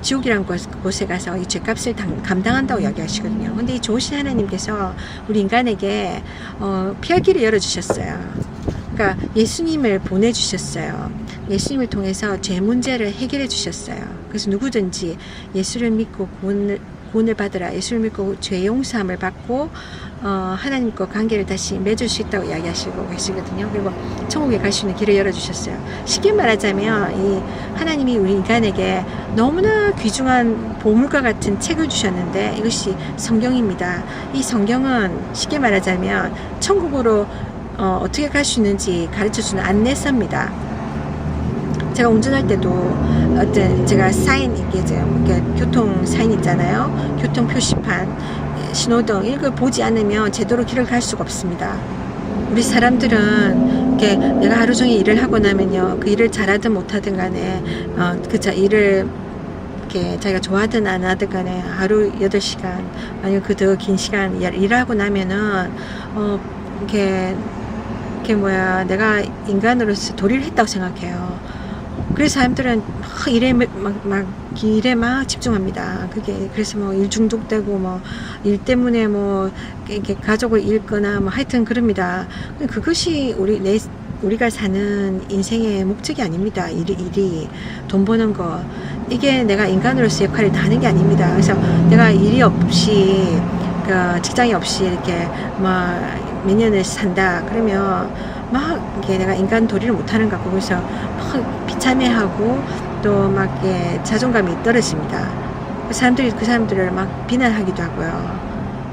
지옥이라는 곳에 가서 이 죄값을 감당한다고 이야기하시거든요. 근데 이 좋으신 하나님께서 우리 인간에게 피할 길을 열어주셨어요. 그러니까 예수님을 보내주셨어요. 예수님을 통해서 죄 문제를 해결해 주셨어요. 그래서 누구든지 예수를 믿고 구원을 받으라, 예수를 믿고 죄 용서함을 받고 하나님과 관계를 다시 맺을 수 있다고 이야기하시고 계시거든요. 그리고 천국에 갈 수 있는 길을 열어주셨어요. 쉽게 말하자면 이 하나님이 우리 인간에게 너무나 귀중한 보물과 같은 책을 주셨는데, 이것이 성경입니다. 이 성경은 쉽게 말하자면 천국으로 어떻게 갈 수 있는지 가르쳐주는 안내서입니다. 제가 운전할 때도 제가 사인, 이렇게 교통 사인 있잖아요. 교통 표시판, 신호등, 이걸 보지 않으면 제대로 길을 갈 수가 없습니다. 우리 사람들은 이렇게 내가 하루 종일 일을 하고 나면요, 그 일을 잘하든 못하든 간에 일을 이렇게 자기가 좋아하든 안 하든 간에 하루 8시간 아니면 그 더 긴 시간 일하고 나면은 이렇게 내가 인간으로서 도리를 했다고 생각해요. 그래서 사람들은 일에 막 집중합니다. 그래서 뭐 일 중독되고 일 때문에 이렇게 가족을 잃거나 하여튼 그럽니다. 그것이 우리가 사는 인생의 목적이 아닙니다. 일이 돈 버는 거, 이게 내가 인간으로서 역할을 다 하는 게 아닙니다. 그래서 내가 일이 없이 직장이 없이 이렇게 몇 년을 산다 그러면 이렇게 내가 인간 도리를 못하는 것 같고, 그래서 비참해하고 또 자존감이 떨어집니다. 사람들이 그 사람들을 비난하기도 하고요.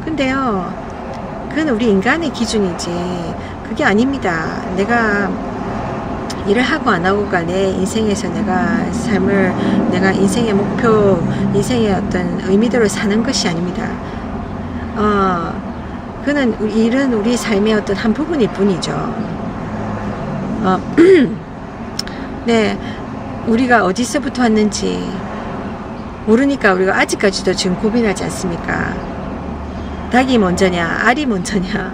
근데요, 그건 우리 인간의 기준이지 그게 아닙니다. 내가 일을 하고 안 하고가 내 인생에서 내가 인생의 목표, 인생의 어떤 의미대로 사는 것이 아닙니다. 그는 일은 우리 삶의 어떤 한 부분일 뿐이죠. 네, 우리가 어디서부터 왔는지 모르니까 우리가 아직까지도 지금 고민하지 않습니까? 닭이 먼저냐, 알이 먼저냐.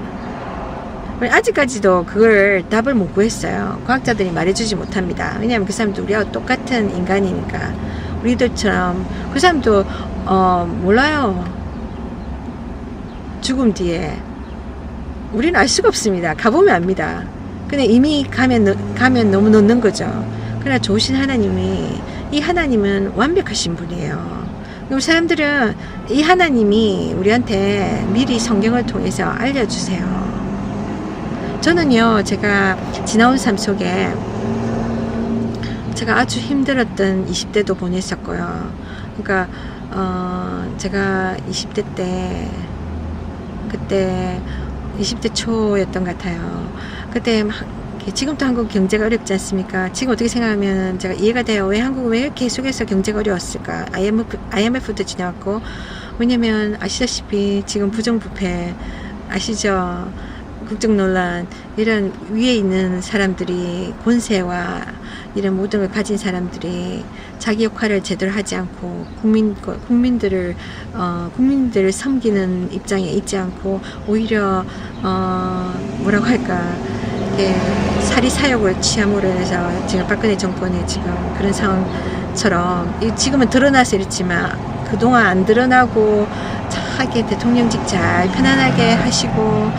아직까지도 그걸 답을 못 구했어요. 과학자들이 말해주지 못합니다. 왜냐하면 그 사람도 우리와 똑같은 인간이니까. 우리들처럼 그 사람도 몰라요. 죽음 뒤에 우리는 알 수가 없습니다. 가보면 압니다. 근데 이미 가면 너무 늦는 거죠. 그러나 좋으신 이 하나님은 완벽하신 분이에요. 우리 사람들은 이 하나님이 우리한테 미리 성경을 통해서 알려주세요. 저는요, 제가 지나온 삶 속에 제가 아주 힘들었던 20대도 보냈었고요. 그러니까 제가 20대 때, 그때 20대 초였던 것 같아요. 그때 지금도 한국 경제가 어렵지 않습니까? 지금 어떻게 생각하면 제가 이해가 돼요. 왜 한국은 왜 계속해서 경제가 어려웠을까? IMF도 지나왔고, 왜냐면 아시다시피 지금 부정부패 아시죠? 국정논란, 이런 위에 있는 사람들이, 권세와 이런 모든 걸 가진 사람들이 자기 역할을 제대로 하지 않고 국민들을 섬기는 입장에 있지 않고 오히려 뭐라고 할까, 이게 사리 사욕을 취함으로 인해서 지금 박근혜 정권이 지금 그런 상황처럼, 지금은 드러나서 이렇지만 그동안 안 드러나고 자기 대통령직 잘 편안하게 하시고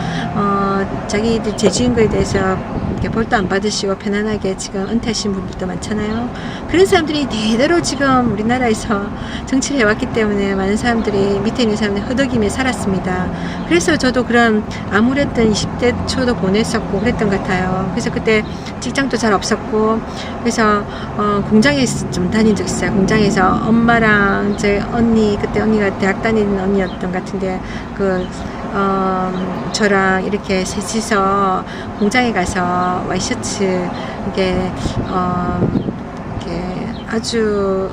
자기들 제주인 거에 대해서 이렇게 벌도 안 받으시고 편안하게 지금 은퇴하신 분들도 많잖아요. 그런 사람들이 대대로 지금 우리나라에서 정치를 해왔기 때문에 많은 사람들이, 밑에 있는 사람들이 허덕이며 살았습니다. 그래서 저도 그런 암울했던 20대 초도 보냈었고 그랬던 것 같아요. 그래서 그때 직장도 잘 없었고, 그래서 공장에 좀 다닌 적 있어요. 공장에서 엄마랑 제 언니, 그때 언니가 대학 다니는 언니였던 것 같은데, 저랑 이렇게 셋이서 공장에 가서 와이셔츠, 이게 아주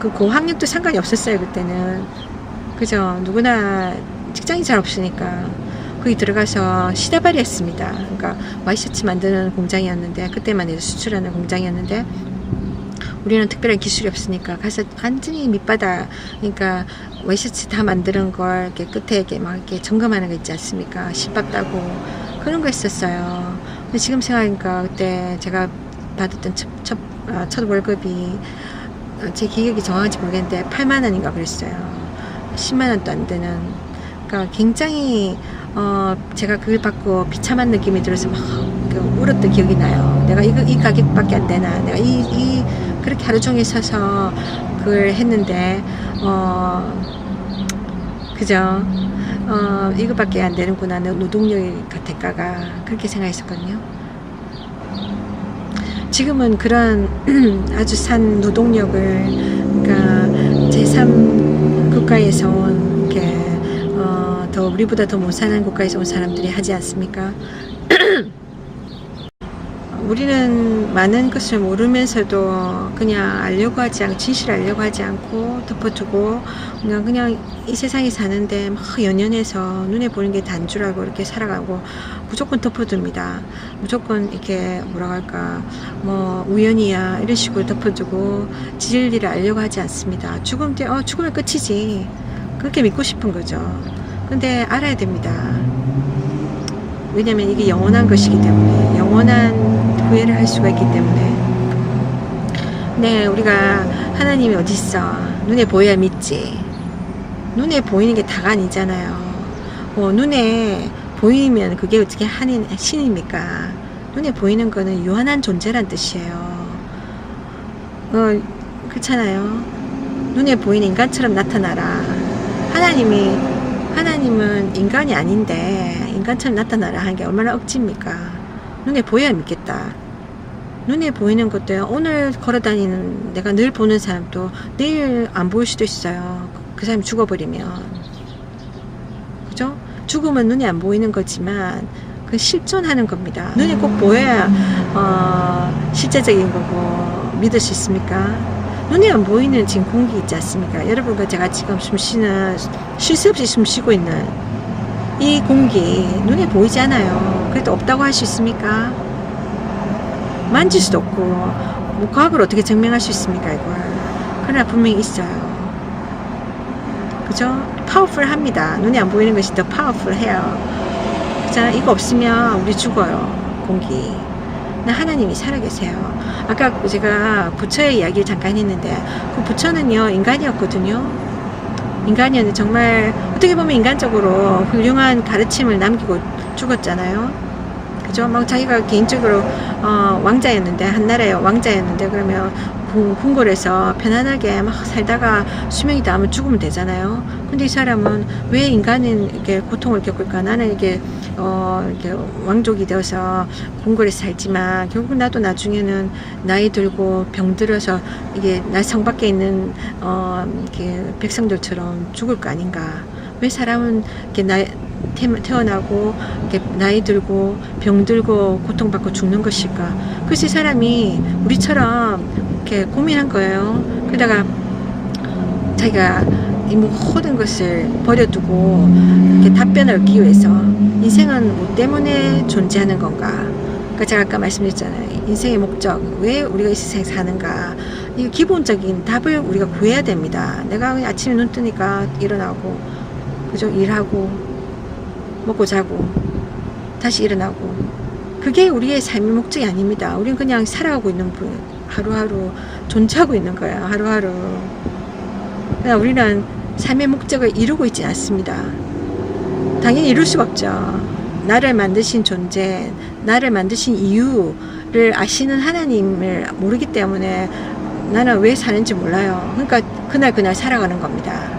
그 고학력도 상관이 없었어요 그때는. 그죠? 누구나 직장이 잘 없으니까 거기 들어가서 시다발이 했습니다. 그러니까 와이셔츠 만드는 공장이었는데, 그때만 해도 수출하는 공장이었는데, 우리는 특별한 기술이 없으니까 가서 완전히 밑바닥, 그러니까 와이셔츠 다 만드는 걸 이렇게 끝에 이렇게 막 이렇게 점검하는 거 있지 않습니까? 실밥 따고 그런 거 있었어요. 근데 지금 생각하니까 그때 제가 받았던 첫 월급이, 제 기억이 정확한지 모르겠는데 8만 원인가 그랬어요. 10만 원도 안 되는. 그러니까 굉장히 제가 그걸 받고 비참한 느낌이 들어서 막 울었던 기억이 나요. 내가 이 가격밖에 안 되나, 내가 그렇게 하루 종일 서서 그걸 했는데 그죠? 이거밖에 안 되는구나, 노동력의 대가가. 그렇게 생각했었거든요. 지금은 그런 아주 산 노동력을, 그러니까 제3 국가에서 온, 이렇게 더 우리보다 더 못 사는 국가에서 온 사람들이 하지 않습니까? 우리는 많은 것을 모르면서도 그냥 알려고 하지 않고, 진실을 알려고 하지 않고 덮어두고 그냥 이 세상에 사는데 막 연연해서 눈에 보이는 게 단주라고 이렇게 살아가고 무조건 덮어둡니다. 무조건 이렇게 뭐라고 할까, 뭐 우연이야 이런 식으로 덮어두고 진리를 알려고 하지 않습니다. 죽으면 끝이지, 그렇게 믿고 싶은 거죠. 근데 알아야 됩니다. 왜냐면 이게 영원한 것이기 때문에, 영원한 후회를 할 수가 있기 때문에. 네, 우리가 하나님이 어디 있어? 눈에 보여야 믿지. 눈에 보이는 게 다가 아니잖아요. 눈에 보이면 그게 어떻게 신입니까? 눈에 보이는 거는 유한한 존재란 뜻이에요. 그렇잖아요. 눈에 보이는 인간처럼 나타나라. 하나님은 인간이 아닌데 인간처럼 나타나라 하는 게 얼마나 억지입니까? 눈에 보여야 믿겠다. 눈에 보이는 것도요, 오늘 걸어다니는 내가 늘 보는 사람도 내일 안 보일 수도 있어요. 그 사람이 죽어버리면. 그죠? 죽으면 눈에 안 보이는 거지만 그 실존하는 겁니다. 눈에 꼭 보여야 실제적인 거고 믿을 수 있습니까? 눈에 안 보이는 지금 공기 있지 않습니까? 여러분과 제가 지금 쉴 새 없이 숨 쉬고 있는 이 공기 눈에 보이지 않아요. 그래도 없다고 할 수 있습니까? 만질 수도 없고, 뭐 과학으로 어떻게 증명할 수 있습니까 이걸? 그러나 분명히 있어요. 그죠? 파워풀합니다. 눈에 안 보이는 것이 더 파워풀해요. 그죠? 이거 없으면 우리 죽어요. 공기. 하나님이 살아계세요. 아까 제가 부처의 이야기를 잠깐 했는데, 그 부처는요 인간이었거든요. 인간이었는데 정말 어떻게 보면 인간적으로 훌륭한 가르침을 남기고 죽었잖아요. 그죠? 막 자기가 개인적으로 왕자였는데, 한나라의 왕자였는데, 그러면 궁궐에서 편안하게 막 살다가 수명이 닿으면 죽으면 되잖아요. 근데 이 사람은 왜 인간은 이렇게 고통을 겪을까? 나는 이렇게 왕족이 되어서 궁궐에서 살지만 결국 나도 나중에는 나이 들고 병 들어서 이게 나 성 밖에 있는 이렇게 백성들처럼 죽을 거 아닌가? 왜 사람은 이렇게 태어나고 이렇게 나이 들고 병 들고 고통받고 죽는 것일까? 그래서 이 사람이 우리처럼 이렇게 고민한 거예요. 그러다가 자기가 이 모든 것을 버려두고 이렇게 답변을 얻기 위해서, 인생은 뭐 때문에 존재하는 건가? 그러니까 제가 아까 말씀드렸잖아요. 인생의 목적, 왜 우리가 이 세상에 사는가? 이 기본적인 답을 우리가 구해야 됩니다. 내가 그냥 아침에 눈 뜨니까 일어나고, 그죠? 일하고, 먹고 자고, 다시 일어나고. 그게 우리의 삶의 목적이 아닙니다. 우리는 그냥 살아가고 있는 분, 하루하루 존재하고 있는 거예요. 하루하루. 그냥 우리는 삶의 목적을 이루고 있지 않습니다. 당연히 이룰 수가 없죠. 나를 만드신 존재, 나를 만드신 이유를 아시는 하나님을 모르기 때문에 나는 왜 사는지 몰라요. 그러니까 그날 살아가는 겁니다.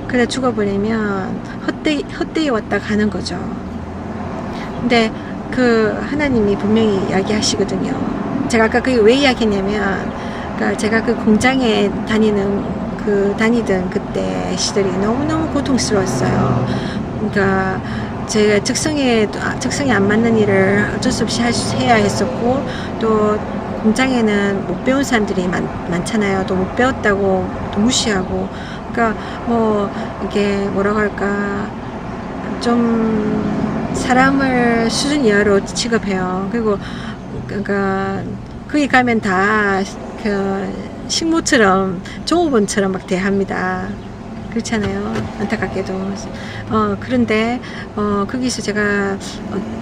그래 죽어버리면 헛되이 왔다 가는 거죠. 근데 그 하나님이 분명히 이야기하시거든요. 제가 아까 그게 왜 이야기했냐면, 그러니까 제가 그 공장에 다니던 그때 시절이 너무너무 고통스러웠어요. 그러니까 제가 적성에 안 맞는 일을 어쩔 수 없이 해야 했었고, 또 공장에는 못 배운 사람들이 많잖아요. 또 못 배웠다고 또 무시하고, 그러니까 뭐 이게 뭐라고 할까, 좀 사람을 수준 이하로 취급해요. 그리고 그러니까 거기 가면 다 그 식모처럼 종업원처럼 막 대합니다. 그렇잖아요. 안타깝게도. 그런데 거기서 제가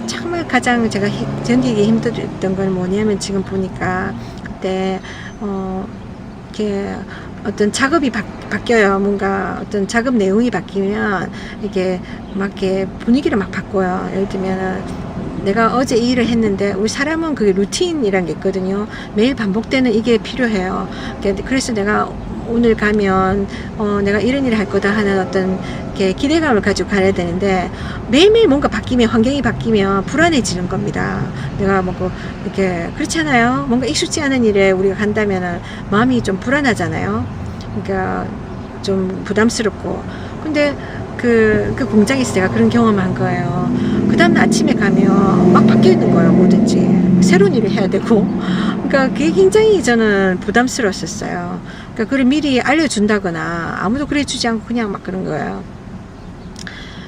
정말 가장 제가 견디기 힘들었던 건 뭐냐면, 지금 보니까 그때 이렇게 어떤 작업이 바뀌어요. 뭔가 어떤 작업 내용이 바뀌면 이게 막 이렇게 분위기를 막 바꿔요. 예를 들면은 내가 어제 이 일을 했는데, 우리 사람은 그게 루틴이란 게 있거든요. 매일 반복되는 이게 필요해요. 그래서 내가 오늘 가면 내가 이런 일을 할 거다 하는 어떤 이렇게 기대감을 가지고 가야 되는데, 매일매일 뭔가 바뀌면, 환경이 바뀌면 불안해지는 겁니다. 내가 뭐 이렇게 그렇잖아요. 뭔가 익숙지 않은 일에 우리가 간다면은 마음이 좀 불안하잖아요. 그러니까 좀 부담스럽고. 근데 그 공장에서 제가 그런 경험을 한 거예요. 그 다음날 아침에 가면 막 바뀌어 있는 거예요. 뭐든지 새로운 일을 해야 되고. 그러니까 그게 굉장히 저는 부담스러웠었어요. 그러니까 그걸 미리 알려준다거나 아무도 그래 주지 않고 그냥 막 그런 거예요.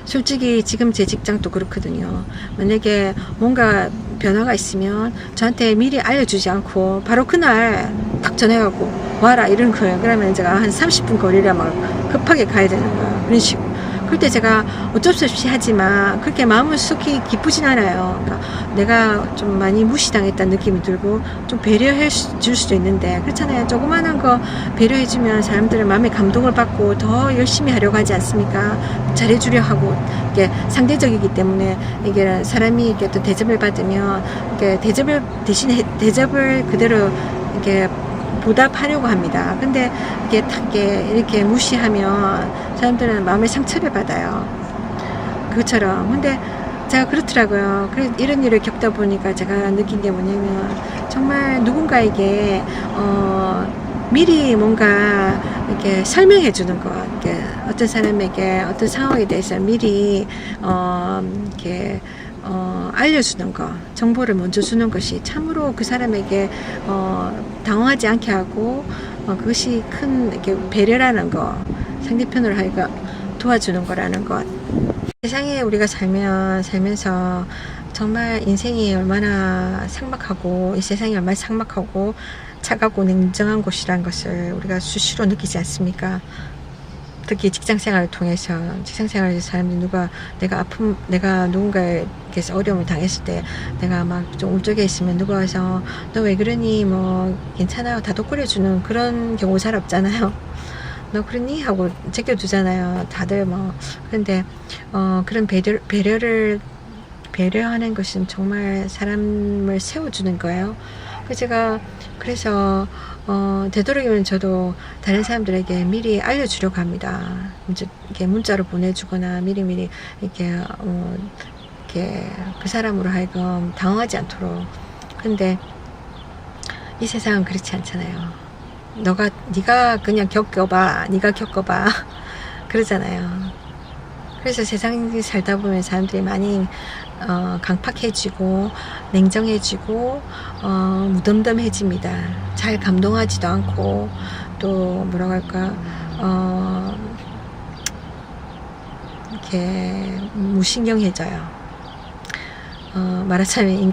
솔직히 지금 제 직장도 그렇거든요. 만약에 뭔가 변화가 있으면 저한테 미리 알려주지 않고 바로 그날 딱 전해가고 와라 이런 거예요. 그러면 제가 한 30분 거리를 막 급하게 가야 되는 거예요. 그런 식으로. 그때 제가 어쩔 수 없이 하지만 그렇게 마음은 쑥히 기쁘진 않아요. 그러니까 내가 좀 많이 무시당했다는 느낌이 들고 좀 배려해 줄 수도 있는데, 그렇잖아요. 조그만한 거 배려해 주면 사람들은 마음에 감동을 받고 더 열심히 하려고 하지 않습니까? 잘해 주려 하고. 이게 상대적이기 때문에 이게 사람이 이렇게 또 대접을 받으면 이게 대접을 그대로 이렇게 보답하려고 합니다. 근데 이게 탁 이렇게 무시하면 사람들은 마음의 상처를 받아요. 그것처럼. 근데 제가 그렇더라고요. 이런 일을 겪다 보니까 제가 느낀 게 뭐냐면, 정말 누군가에게 미리 뭔가 이렇게 설명해 주는 것, 이렇게 어떤 사람에게 어떤 상황에 대해서 미리 이렇게 알려주는 거, 정보를 먼저 주는 것이 참으로 그 사람에게 당황하지 않게 하고, 그것이 큰 이렇게 배려라는 거, 상대편으로 하여금 도와주는 거라는 것. 세상에 우리가 살면서 정말 인생이 얼마나 삭막하고, 이 세상이 얼마나 삭막하고 차갑고 냉정한 곳이라는 것을 우리가 수시로 느끼지 않습니까? 특히 직장생활을 통해서, 직장생활에서 사람들이 내가 누군가에게서 어려움을 당했을 때, 내가 막 좀 울적해 있으면 누가 와서 너 왜 그러니, 뭐 괜찮아요, 다독거려주는 그런 경우 잘 없잖아요. 너 그러니? 하고 제껴두잖아요, 다들 뭐. 그런데 그런 배려하는 것은 정말 사람을 세워주는 거예요. 그래서 되도록이면 저도 다른 사람들에게 미리 알려주려고 합니다. 이렇게 문자로 보내주거나 미리미리 이렇게 그 사람으로 하여금 당황하지 않도록. 근데 이 세상은 그렇지 않잖아요. 네가 그냥 겪어봐, 그러잖아요. 그래서 세상에 살다 보면 사람들이 많이 강팍해지고 냉정해지고 무덤덤해집니다. 잘 감동하지도 않고, 또 뭐라고 할까, 이렇게 무신경해져요. 말하자면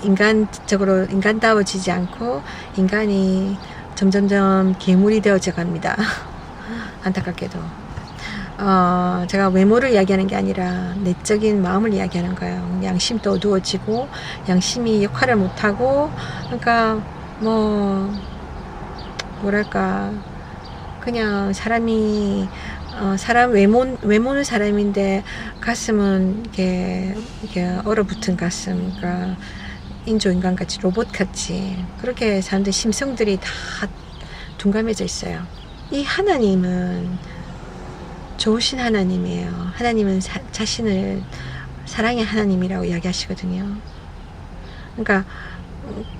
인간적으로 인간다워지지 않고, 인간이 점점점 괴물이 되어져 갑니다. 안타깝게도. 제가 외모를 이야기하는 게 아니라 내적인 마음을 이야기하는 거예요. 양심도 어두워지고 양심이 역할을 못하고, 그러니까 뭐랄까, 그냥 사람이 사람 외모는 사람인데 가슴은 이렇게 얼어붙은 가슴, 그러니까 인조인간같이 로봇같이 그렇게 사람들 심성들이 다 둔감해져 있어요. 이 하나님은 좋으신 하나님이에요. 하나님은 자신을 사랑의 하나님이라고 이야기하시거든요. 그러니까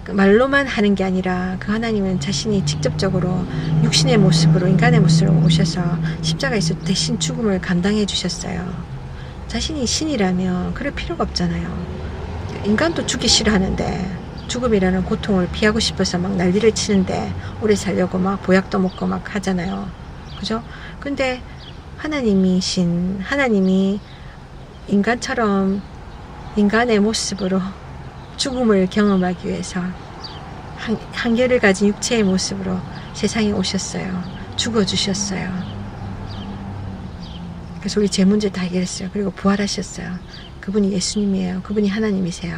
말로만 하는 게 아니라 그 하나님은 자신이 직접적으로 육신의 모습으로, 인간의 모습으로 오셔서 십자가에서 대신 죽음을 감당해 주셨어요. 자신이 신이라면 그럴 필요가 없잖아요. 인간도 죽기 싫어하는데, 죽음이라는 고통을 피하고 싶어서 막 난리를 치는데, 오래 살려고 막 보약도 먹고 막 하잖아요. 그죠? 근데 하나님이 인간처럼 인간의 모습으로 죽음을 경험하기 위해서 한계를 가진 육체의 모습으로 세상에 오셨어요. 죽어주셨어요. 그래서 우리 제 문제 다 해결했어요. 그리고 부활하셨어요. 그분이 예수님이에요. 그분이 하나님이세요.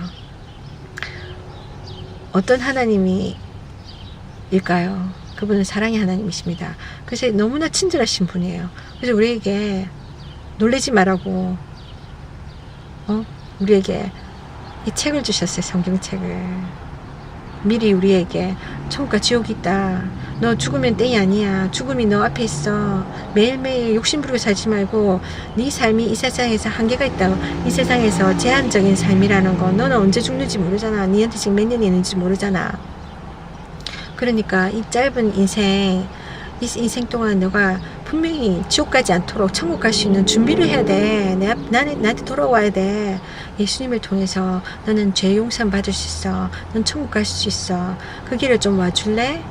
어떤 하나님일까요? 그분은 사랑의 하나님이십니다. 그래서 너무나 친절하신 분이에요. 그래서 우리에게 놀라지 말라고 우리에게 이 책을 주셨어요. 성경책을. 미리 우리에게 천국과 지옥이 있다. 너 죽으면 땡이 아니야. 죽음이 너 앞에 있어. 매일매일 욕심부리고 살지 말고 네 삶이 이 세상에서 한계가 있다. 이 세상에서 제한적인 삶이라는 거, 너는 언제 죽는지 모르잖아. 니한테 지금 몇 년이 있는지 모르잖아. 그러니까 이 짧은 인생, 이 인생 동안 너가 분명히 지옥 가지 않도록 천국 갈 수 있는 준비를 해야 돼. 나한테 돌아와야 돼. 예수님을 통해서 너는 죄 용서 받을 수 있어. 넌 천국 갈 수 있어. 그 길을 좀 와줄래?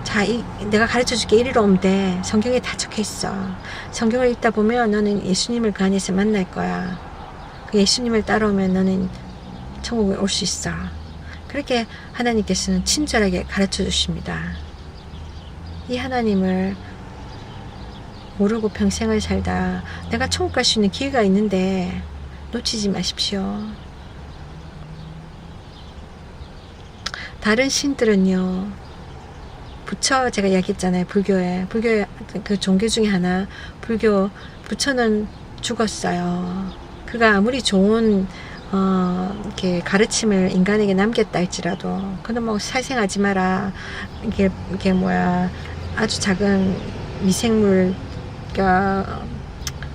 자, 내가 가르쳐 줄게. 이리로 오면 돼. 성경에 다 적혀 있어. 성경을 읽다 보면 너는 예수님을 그 안에서 만날 거야. 그 예수님을 따라오면 너는 천국에 올 수 있어. 그렇게 하나님께서는 친절하게 가르쳐 주십니다. 이 하나님을 모르고 평생을 살다 내가 천국 갈 수 있는 기회가 있는데 놓치지 마십시오. 다른 신들은요, 부처, 제가 이야기했잖아요. 불교의 그 종교 중에 하나, 불교 부처는 죽었어요. 그가 아무리 좋은 이렇게 가르침을 인간에게 남겼다 할지라도, 그는 뭐 살생하지 마라, 이게 아주 작은 미생물,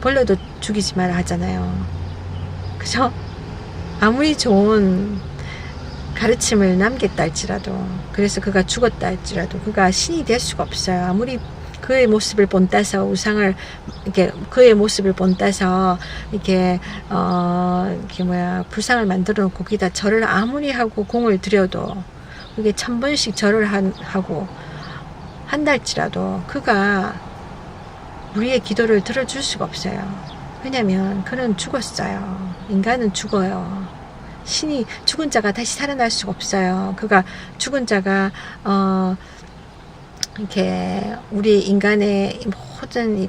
벌레도 죽이지 마라 하잖아요. 그죠? 아무리 좋은 가르침을 남겼다 할지라도, 그래서 그가 죽었다 할지라도 그가 신이 될 수가 없어요. 아무리 그의 모습을 본따서 우상을 그의 모습을 본따서 불상을 만들어 놓고 거기다 절을 아무리 하고 공을 들여도, 그게 1000번씩 절을 하고 한다 할지라도 그가 우리의 기도를 들어줄 수가 없어요. 왜냐면 그는 죽었어요. 인간은 죽어요. 신이, 죽은 자가 다시 살아날 수가 없어요. 그가 죽은 자가 이렇게 우리 인간의 모든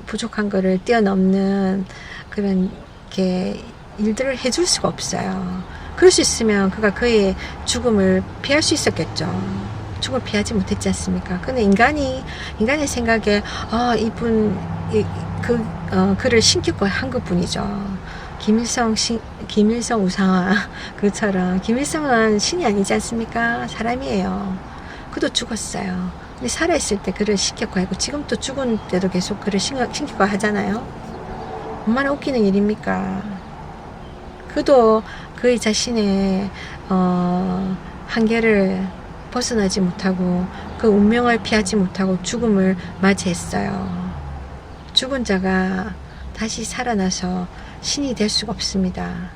부족한 거를 뛰어넘는 그런 이렇게 일들을 해줄 수가 없어요. 그럴 수 있으면 그가 그의 죽음을 피할 수 있었겠죠. 죽음을 피하지 못했지 않습니까? 근데 인간의 생각에 그를 신격화 한 것뿐이죠. 김일성 우상화 그처럼, 김일성은 신이 아니지 않습니까? 사람이에요. 그도 죽었어요. 근데 살아있을 때 그를 신격화하고, 지금 또 죽은 때도 계속 그를 신격화 하잖아요. 얼마나 웃기는 일입니까? 그도 그의 자신의 한계를 벗어나지 못하고 그 운명을 피하지 못하고 죽음을 맞이했어요. 죽은 자가 다시 살아나서 신이 될 수가 없습니다.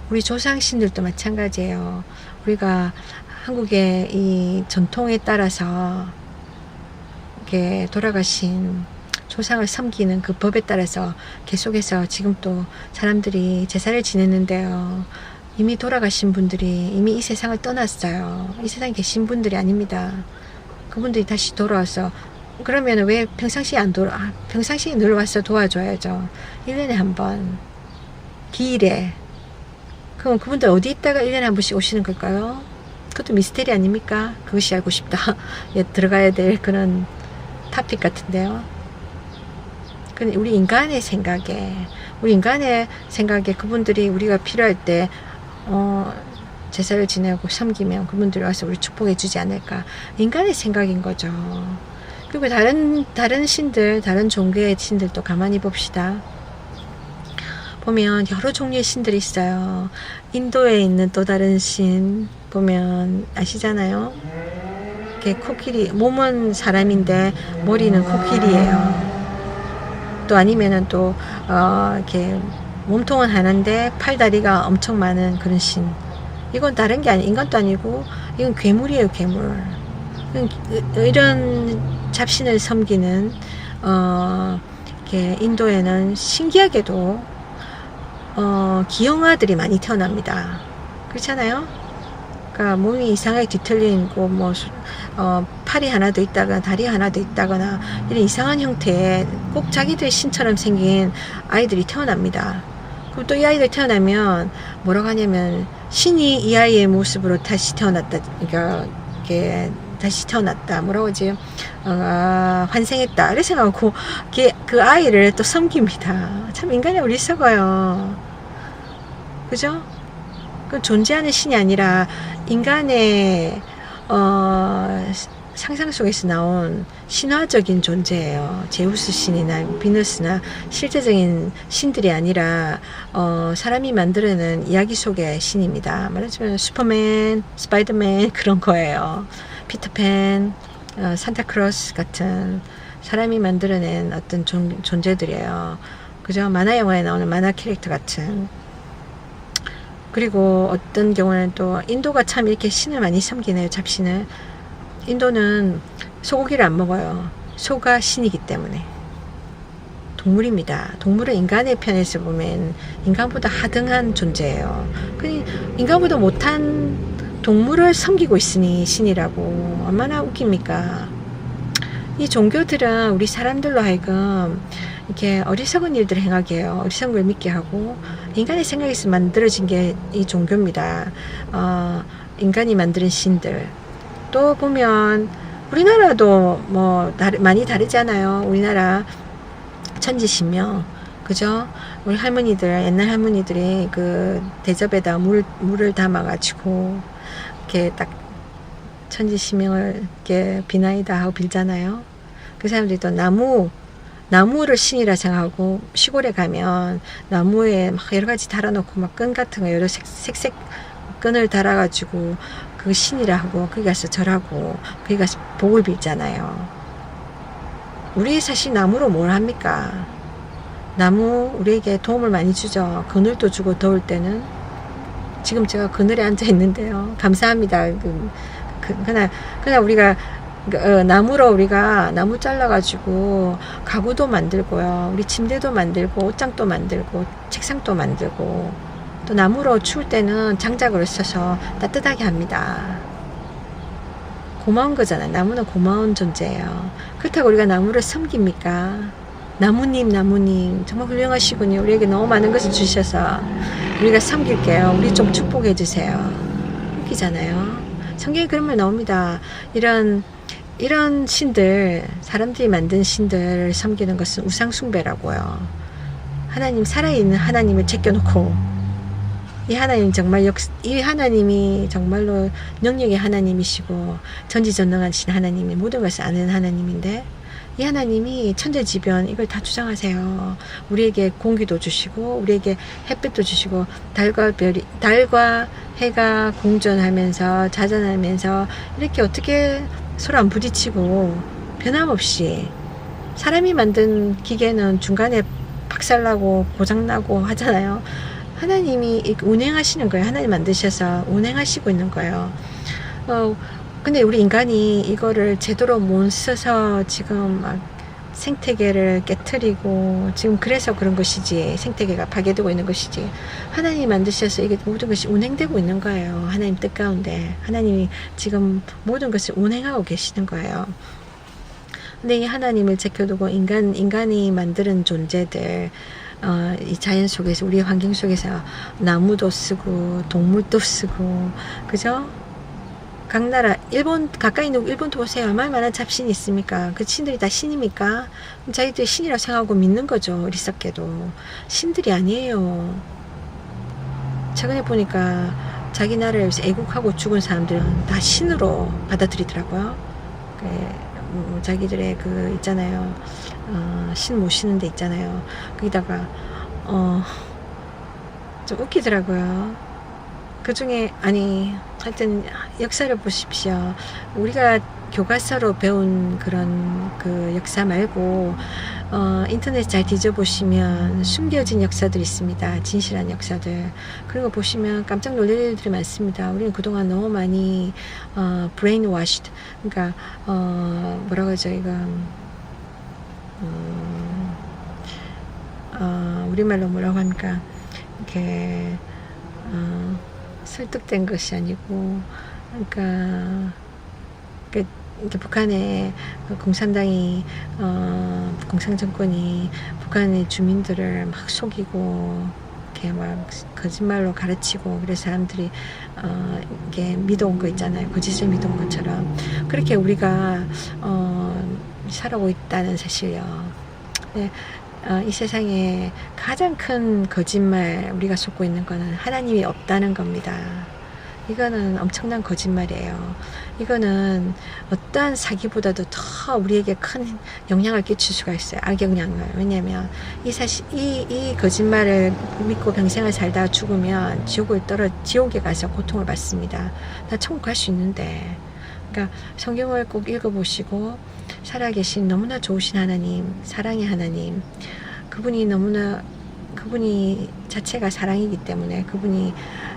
우리 조상신들도 마찬가지예요. 우리가 한국의 이 전통에 따라서 이렇게 돌아가신 조상을 섬기는 그 법에 따라서 계속해서 지금 또 사람들이 제사를 지냈는데요. 이미 돌아가신 분들이 이미 이 세상을 떠났어요. 이 세상에 계신 분들이 아닙니다. 그분들이 다시 돌아와서 그러면 왜 평상시에 안 평상시에 늘 와서 도와줘야죠. 1년에 한 번 기일에. 그럼 그분들 어디 있다가 1년에 한 번씩 오시는 걸까요? 그것도 미스테리 아닙니까? 그것이 알고 싶다. 예, 들어가야 될 그런 토픽 같은데요. 근데 우리 인간의 생각에 그분들이 우리가 필요할 때 제사를 지내고 섬기면 그분들이 와서 우리 축복해 주지 않을까. 인간의 생각인 거죠. 그리고 다른 신들, 다른 종교의 신들도 가만히 봅시다. 보면 여러 종류의 신들이 있어요. 인도에 있는 또 다른 신 보면 아시잖아요. 이렇게 코끼리, 몸은 사람인데 머리는 코끼리예요. 또 아니면은 또 이렇게 몸통은 하나인데 팔다리가 엄청 많은 그런 신. 이건 다른 게 아니, 인간도 아니고 이건 괴물이에요, 괴물. 이런 잡신을 섬기는 이렇게 인도에는 신기하게도 기형아들이 많이 태어납니다. 그렇잖아요? 그러니까 몸이 이상하게 뒤틀리고 뭐 팔이 하나 더 있다거나 다리 하나 더 있다거나 이런 이상한 형태의 꼭 자기들 신처럼 생긴 아이들이 태어납니다. 그럼 또 이 아이들 태어나면 뭐라고 하냐면 신이 이 아이의 모습으로 다시 태어났다. 그러니까 이렇게 다시 태어났다. 뭐라고 하지? 환생했다. 이렇게 생각하고 그 아이를 또 섬깁니다. 참 인간이 어리석어요. 그죠? 그 존재하는 신이 아니라 인간의 상상 속에서 나온 신화적인 존재예요. 제우스 신이나 비너스나 실제적인 신들이 아니라 사람이 만들어낸 이야기 속의 신입니다. 말하자면 슈퍼맨, 스파이더맨 그런 거예요. 피터팬, 산타크로스 같은 사람이 만들어낸 어떤 존재들이에요. 그죠? 만화 영화에 나오는 만화 캐릭터 같은. 그리고 어떤 경우는 또 인도가 참 이렇게 신을 많이 섬기네요. 잡신을. 인도는 소고기를 안 먹어요. 소가 신이기 때문에. 동물입니다. 동물은 인간의 편에서 보면 인간보다 하등한 존재예요. 인간보다 못한 동물을 섬기고 있으니 신이라고. 얼마나 웃깁니까? 이 종교들은 우리 사람들로 하여금 이렇게 어리석은 일들을 행하게 해요. 어리석은 걸 믿게 하고 인간의 생각에서 만들어진 게 이 종교입니다. 인간이 만드는 신들. 또 보면 우리나라도 뭐 많이 다르잖아요. 우리나라 천지신명, 그죠? 우리 할머니들, 옛날 할머니들이 그 대접에다 물을 담아가지고 이렇게 딱 천지신명을 이렇게 비나이다 하고 빌잖아요. 그 사람들이 또 나무를 신이라 생각하고 시골에 가면 나무에 막 여러 가지 달아놓고 막 끈 같은 거 여러 색색 끈을 달아가지고 그 신이라 하고 거기 가서 절하고 거기 가서 복을 빌잖아요. 우리 사실 나무로 뭘 합니까? 나무 우리에게 도움을 많이 주죠. 그늘도 주고 더울 때는. 지금 제가 그늘에 앉아 있는데요. 감사합니다. 그냥 우리가 나무로 우리가 나무 잘라가지고 가구도 만들고요. 우리 침대도 만들고 옷장도 만들고 책상도 만들고 또 나무로 추울 때는 장작을 써서 따뜻하게 합니다. 고마운 거잖아요. 나무는 고마운 존재예요. 그렇다고 우리가 나무를 섬깁니까? 나무님 정말 훌륭하시군요. 우리에게 너무 많은 것을 주셔서 우리가 섬길게요. 우리 좀 축복해 주세요. 웃기잖아요. 성경에 그런 말 나옵니다. 이런 신들, 사람들이 만든 신들을 섬기는 것은 우상숭배라고요. 하나님, 살아있는 하나님을 제껴놓고 이 하나님이 정말로 능력의 하나님이시고 전지전능하신 하나님이 모든 것을 아는 하나님인데 이 하나님이 천재지변 이걸 다 주장하세요. 우리에게 공기도 주시고 우리에게 햇빛도 주시고 달과 해가 공존하면서 자전하면서 이렇게 어떻게 서로 안 부딪히고 변함없이 사람이 만든 기계는 중간에 박살나고 고장나고 하잖아요. 하나님이 운행하시는 거예요. 하나님 만드셔서 운행하시고 있는 거예요. 근데 우리 인간이 이거를 제대로 못 써서 지금 막 생태계를 깨트리고 지금 그래서 그런 것이지, 생태계가 파괴되고 있는 것이지, 하나님이 만드셔서 이게 모든 것이 운행되고 있는 거예요. 하나님 뜻 가운데 하나님이 지금 모든 것을 운행하고 계시는 거예요. 근데 이 하나님을 제껴두고 인간이 만드는 존재들, 이 자연 속에서, 우리 환경 속에서 나무도 쓰고 동물도 쓰고, 그죠? 각 나라, 일본, 가까이 있는 일본도 보세요. 얼마나 잡신이 있습니까? 그 신들이 다 신입니까? 그럼 자기들이 신이라고 생각하고 믿는 거죠. 어리석게도. 신들이 아니에요. 최근에 보니까 자기 나라를 위해서 애국하고 죽은 사람들은 다 신으로 받아들이더라고요. 자기들의 그 있잖아요. 신 모시는 데 있잖아요. 거기다가 좀 웃기더라고요. 그 중에, 아니, 하여튼 역사를 보십시오. 우리가 교과서로 배운 그런 그 역사 말고 인터넷 잘 뒤져보시면 숨겨진 역사들이 있습니다. 진실한 역사들. 그런 거 보시면 깜짝 놀랄 일들이 많습니다. 우리는 그동안 너무 많이 brainwashed, 그러니까 뭐라고 하죠, 이거, 우리말로 뭐라고 합니까, 이렇게 설득된 것이 아니고, 그러니까 이렇게 북한의 공산당이, 공산정권이 북한의 주민들을 막 속이고 이렇게 막 거짓말로 가르치고, 그래서 사람들이 이렇게 믿어온 거 있잖아요. 거짓을 믿어온 것처럼 그렇게 우리가 살아오고 있다는 사실이요. 네. 이 세상에 가장 큰 거짓말 우리가 속고 있는 거는 하나님이 없다는 겁니다. 이거는 엄청난 거짓말이에요. 이거는 어떠한 사기보다도 더 우리에게 큰 영향을 끼칠 수가 있어요. 악영향을. 왜냐하면 이 거짓말을 믿고 평생을 살다 죽으면 지옥에 가서 고통을 받습니다. 나 천국 갈 수 있는데. 그러니까 성경을 꼭 읽어보시고, 살아계신 너무나 좋으신 하나님, 사랑의 하나님, 그분이 자체가 사랑이기 때문에 그분이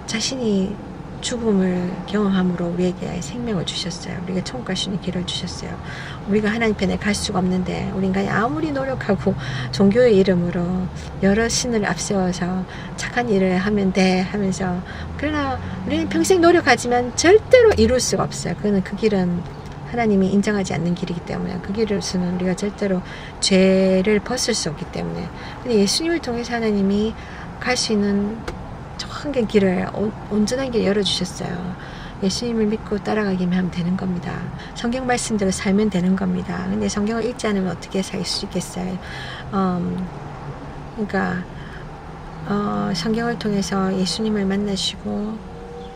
자신이 죽음을 경험함으로 우리에게 생명을 주셨어요. 우리가 천국 갈 수 있는 길을 주셨어요. 우리가 하나님 편에 갈 수가 없는데, 우리 인간이 아무리 노력하고 종교의 이름으로 여러 신을 앞세워서 착한 일을 하면 돼 하면서, 그러나 우리는 평생 노력하지만 절대로 이룰 수가 없어요. 그 길은 하나님이 인정하지 않는 길이기 때문에, 그 길에서는 우리가 절대로 죄를 벗을 수 없기 때문에. 근데 예수님을 통해서 하나님이 갈 수 있는 정확한 길을, 온전한 길 열어주셨어요. 예수님을 믿고 따라가기만 하면 되는 겁니다. 성경 말씀대로 살면 되는 겁니다. 근데 성경을 읽지 않으면 어떻게 살 수 있겠어요? 그러니까 성경을 통해서 예수님을 만나시고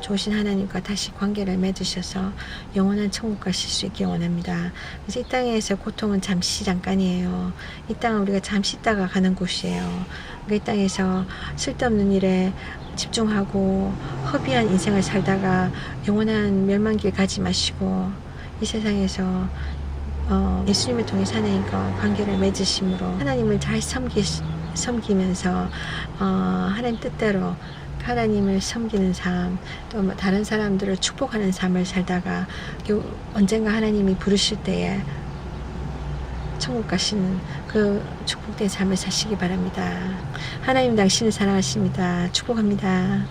좋으신 하나님과 다시 관계를 맺으셔서 영원한 천국 가실 수 있길 원합니다. 그래서 이 땅에서 고통은 잠깐이에요. 이 땅은 우리가 잠시 있다가 가는 곳이에요. 이 땅에서 쓸데없는 일에 집중하고 허비한 인생을 살다가 영원한 멸망길 가지 마시고, 이 세상에서 예수님을 통해서 하나님과 관계를 맺으심으로 하나님을 잘 섬기면서 하나님 뜻대로 하나님을 섬기는 삶, 또 다른 사람들을 축복하는 삶을 살다가 언젠가 하나님이 부르실 때에 천국 가시는 그 축복된 삶을 사시기 바랍니다. 하나님 당신을 사랑하십니다. 축복합니다.